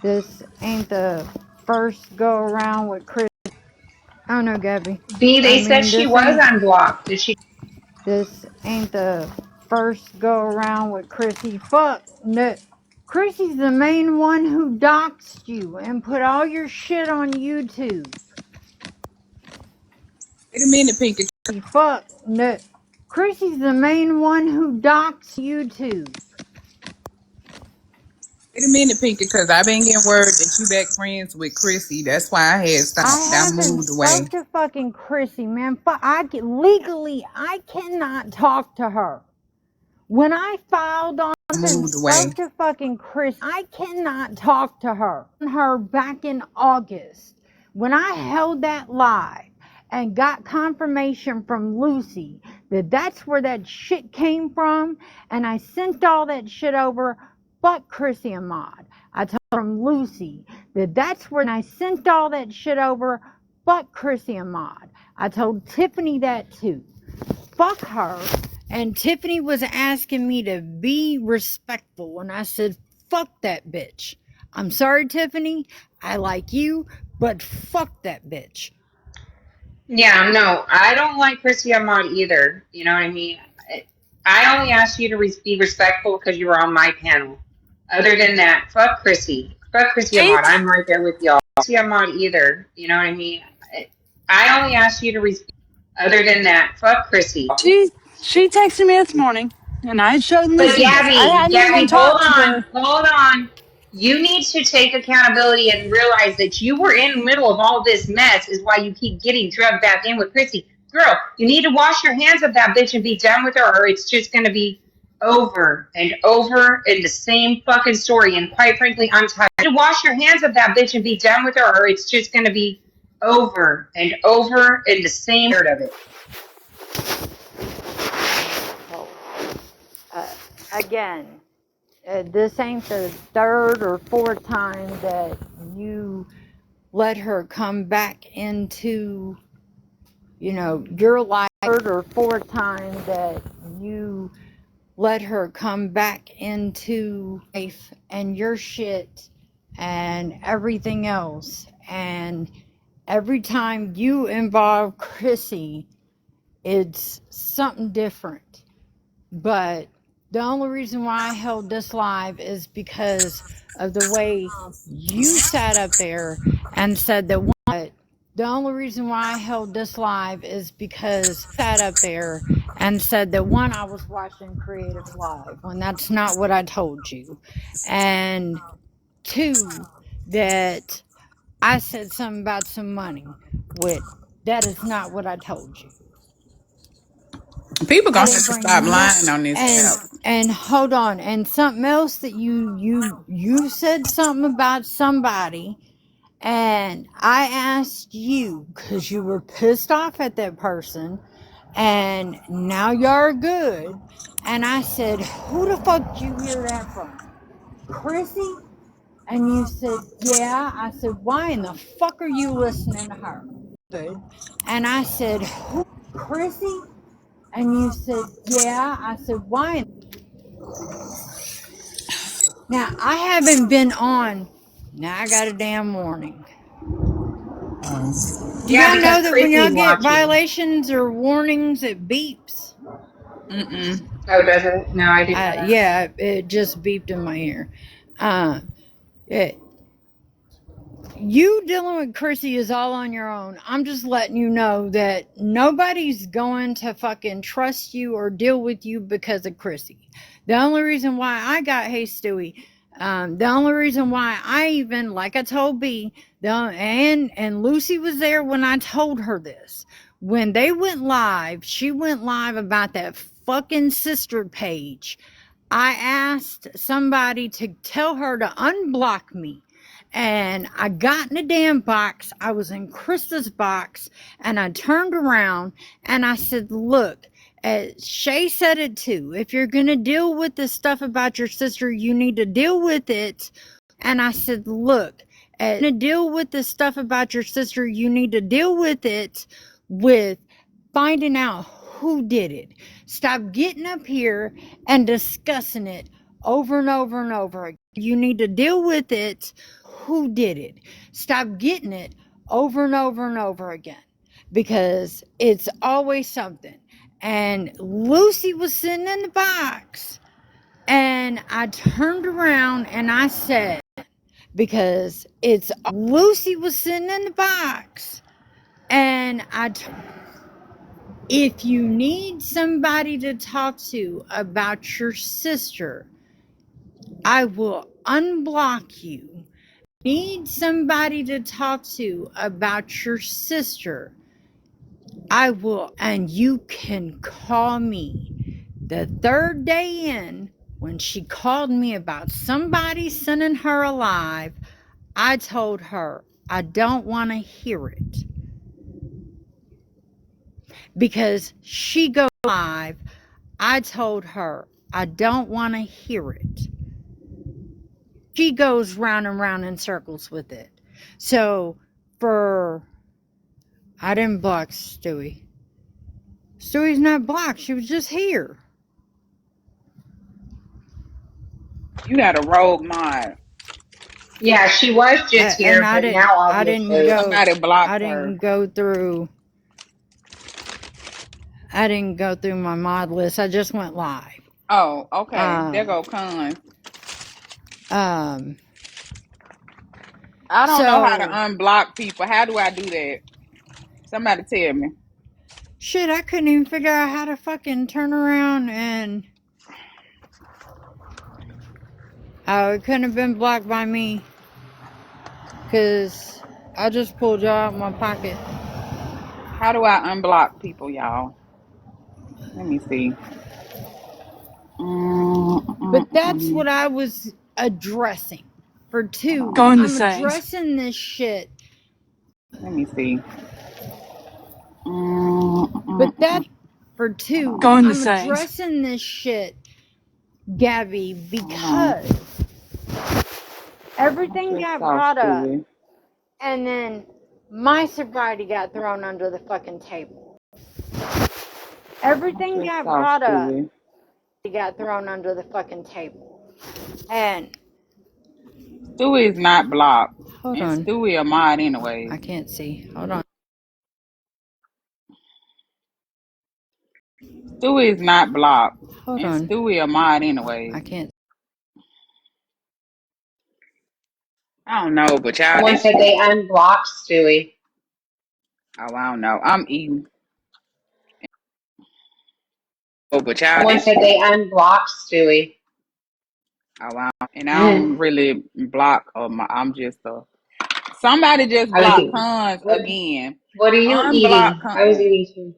this ain't the first go around with Chris. I don't know, Gabby. B, I they said mean, she was unblocked. Did she? this ain't the first go around with Chrissy. Fuck no. Chrissy's the main one who doxed you and put all your shit on YouTube. Wait a minute, Pinky. Fuck no. Chrissy's the main one who doxed YouTube. Wait a minute, Pinky, because I've been getting word that you back friends with Chrissy. That's why I had stopped. I I haven't moved away. spoke to fucking Chrissy, man. Legally, I cannot talk to her. When I filed on and spoke to fucking Chris, I cannot talk to her. Her back in August, when I held that live and got confirmation from Lucy that that's where that shit came from, and I sent all that shit over, but Chrissy Ahmad. I told from Lucy that that's where I sent all that shit over, but Chrissy Ahmad. I told Tiffany that too. Fuck her. And Tiffany was asking me to be respectful, and I said, fuck that bitch. I'm sorry, Tiffany. I like you, but fuck that bitch. Yeah, no, I don't like Chrissy Ahmad either. You know what I mean? I only asked you to be respectful because you were on my panel. Other than that, fuck Chrissy. Fuck Chrissy Ahmad. I'm right there with y'all. Chrissy Ahmad either. You know what I mean? I only asked you to other than that, fuck Chrissy. She texted me this morning, and I showed But Lucy this. I hadn't even Hold talked to her. on. You need to take accountability and realize that you were in the middle of all this mess is why you keep getting drugged back in with Chrissy. Girl, you need to wash your hands of that bitch and be done with her, or it's just going to be over and over in the same fucking story. And quite frankly, I'm tired. You need to wash your hands of that bitch and be done with her, or it's just going to be over and over in the same part of it. Again, this ain't the third or fourth time that you let her come back into, your life. Third or fourth time that you let her come back into life and your shit and everything else. And every time you involve Chrissy, it's something different. But the only reason why I held this live is because of the way you sat up there and said that what. The only reason why I held this live is because I sat up there and said that one, I was watching Creative Live when that's not what I told you. And two, that I said something about some money. That is not what I told you. People gonna have to stop lying on this app. And hold on, and something else that you said something about somebody, and I asked you because you were pissed off at that person, and now you're good, and I said, who the fuck did you hear that from? Chrissy? And you said, yeah. I said, why in the fuck are you listening to her? Good. And I said, who? Chrissy? And you said, yeah. I said, why? Now, I haven't been on. Now, I got a damn warning. Do y'all know that when y'all get violations or warnings, it beeps? Mm-mm. Oh, does it? No, I didn't. Yeah, it just beeped in my ear. You dealing with Chrissy is all on your own. I'm just letting you know that nobody's going to fucking trust you or deal with you because of Chrissy. The only reason why I got Hey Stewie, the only reason why I even, like I told B, and Lucy was there when I told her this. When they went live, she went live about that fucking sister page. I asked somebody to tell her to unblock me. And I got in a damn box. I was in Krista's box. And I turned around and I said, look, Shay said it too. If you're going to deal with this stuff about your sister, you need to deal with it. And I said, look, to deal with this stuff about your sister, you need to deal with it with finding out who did it. Stop getting up here and discussing it over and over and over again. You need to deal with it. Who did it? Stop getting it over and over and over again, because it's always something. And Lucy was sitting in the box, and I turned around and I said, because it's Lucy was sitting in the box, and if you need somebody to talk to about your sister, I will unblock you. Need somebody to talk to about your sister, I will, and you can call me. The third day in, when she called me about somebody sending her alive, I told her I don't want to hear it. Because she goes live, I told her I don't want to hear it. She goes round and round in circles with it. So I didn't block Stewie. Stewie's not blocked. She was just here. You got a rogue mod. Yeah, she was just here, And but now I didn't obviously. go. Somebody blocked I her. didn't go through. I didn't go through my mod list. I just went live. Oh, okay. There go Con. I don't know how to unblock people. How do I do that? Somebody tell me. Shit, I couldn't even figure out how to fucking turn around and... Oh, it couldn't have been blocked by me. Because I just pulled y'all out of my pocket. How do I unblock people, y'all? Let me see. But that's what I was addressing. For two, Go in the I'm settings. addressing this shit. Let me see. But that, for two, Go in the I'm settings. addressing this shit, Gabby, because everything got brought up, and then my sobriety got thrown under the fucking table. Everything got brought up, it got thrown under the fucking table. And Stewie is not blocked. hold and on, Stewie a mod anyway. I can't see. Hold on. Stewie is not blocked. Hold and on. Stewie a mod anyway. I can't. I don't know, but y'all. Someone said they unblocked Stewie. Oh, I don't know. I'm eating. Oh, but y'all. Someone said they unblocked Stewie. Oh, wow. And I don't really block. I'm just somebody just I was blocked eating. Cons again. What are you Unblock eating? I was eating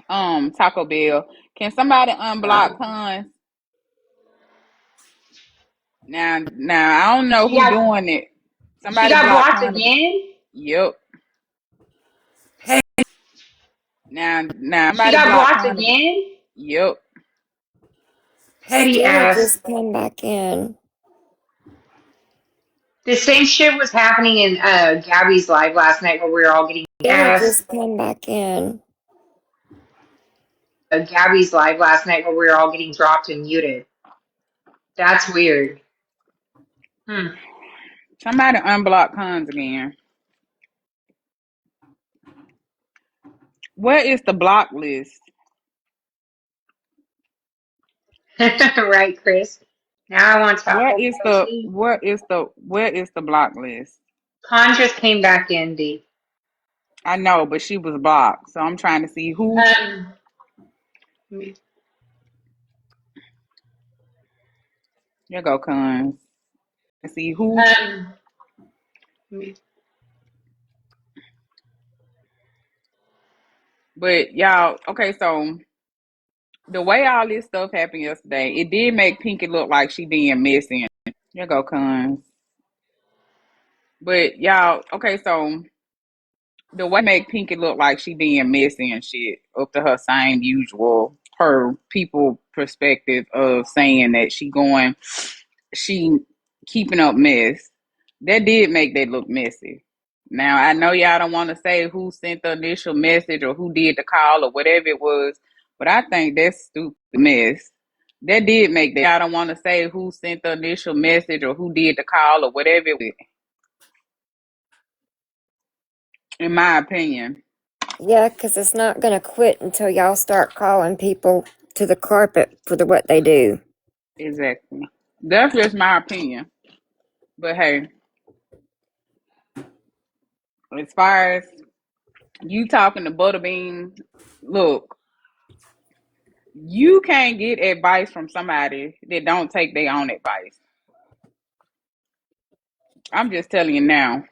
too. Taco Bell. Can somebody unblock Cons? Now I don't know who doing it. Somebody She got blocked blocked Cons. again? Yep. Hey. Now She somebody got blocked Cons. again? Yep. Petty ass. Just come back in. The same shit was happening in Gabby's live last night where we were all getting ass. Just come back in. Gabby's live last night where we were all getting dropped and muted. That's weird. Somebody unblock Cons again. Where is the block list? Right, Chris. Now I want to Where talk. is the block list? Con just came back in, D. I know, but she was blocked, so I'm trying to see who. Here go Cons. Let's see who. But y'all, okay, so The way all this stuff happened yesterday, it did make Pinky look like she being messy. Here go Cons. But y'all, okay, so the way make Pinky look like she being messy and shit, up to her same usual, her people perspective of saying that she keeping up mess. That did make that look messy. Now I know y'all don't want to say who sent the initial message or who did the call or whatever it was, but I think that's stupid mess. That did make that. Y'all don't want to say who sent the initial message or who did the call or whatever it was, in my opinion. Yeah, 'cause it's not gonna quit until y'all start calling people to the carpet for what they do. Exactly. That's just my opinion. But hey, as far as you talking to Butterbean, look, you can't get advice from somebody that don't take their own advice. I'm just telling you now.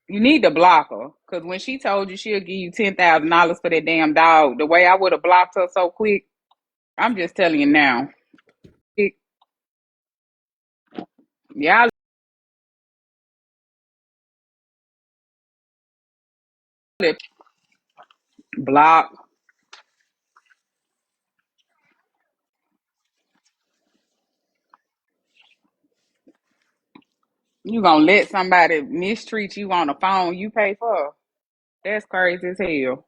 You need to block her. Because when she told you she'll give you $10,000 for that damn dog, the way I would have blocked her so quick, I'm just telling you now. Y'all block. You gonna let somebody mistreat you on the phone you pay for? That's crazy as hell.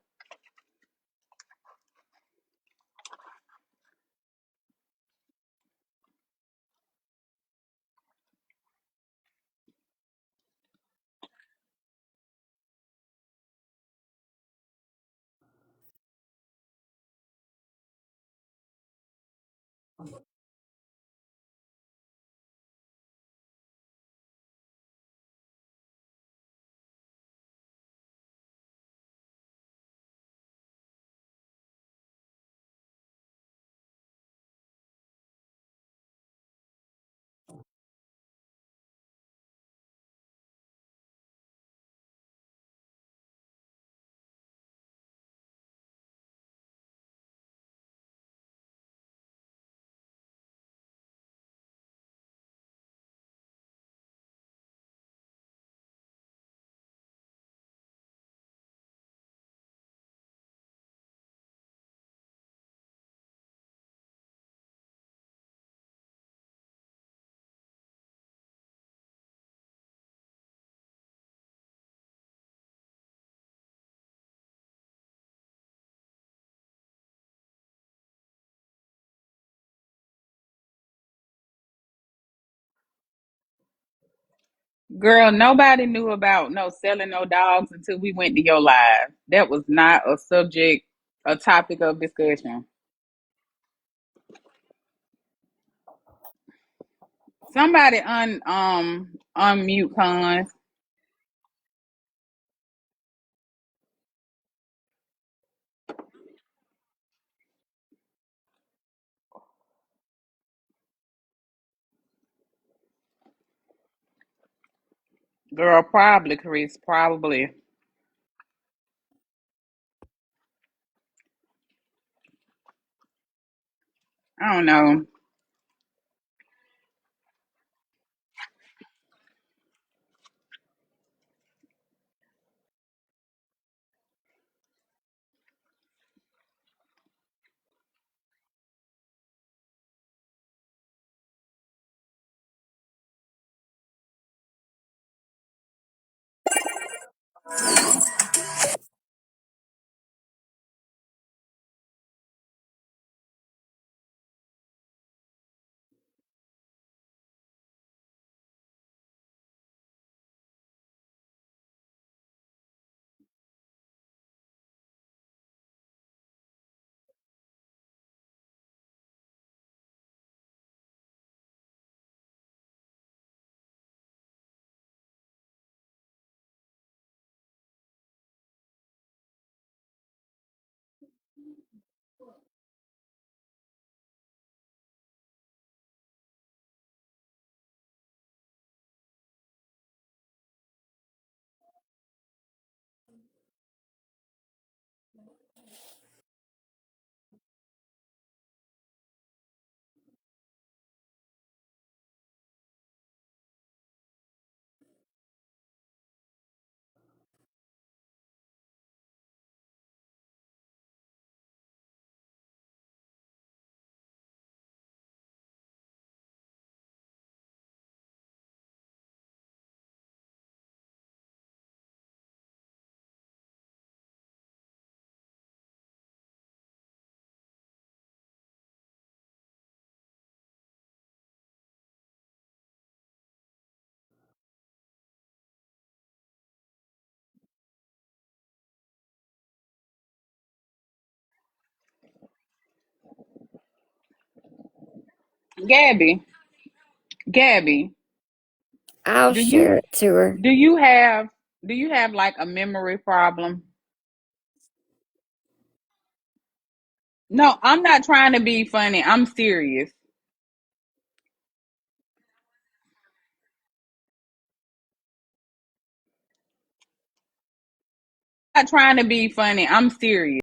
Girl, nobody knew about no selling no dogs until we went to your live. That was not a subject, a topic of discussion. Somebody unmute cons. Girl, probably Chris, probably. I don't know. Gabby, Gabby, I'll do you share it to her. do you have like a memory problem? No, I'm not trying to be funny. I'm serious. I'm not trying to be funny. I'm serious.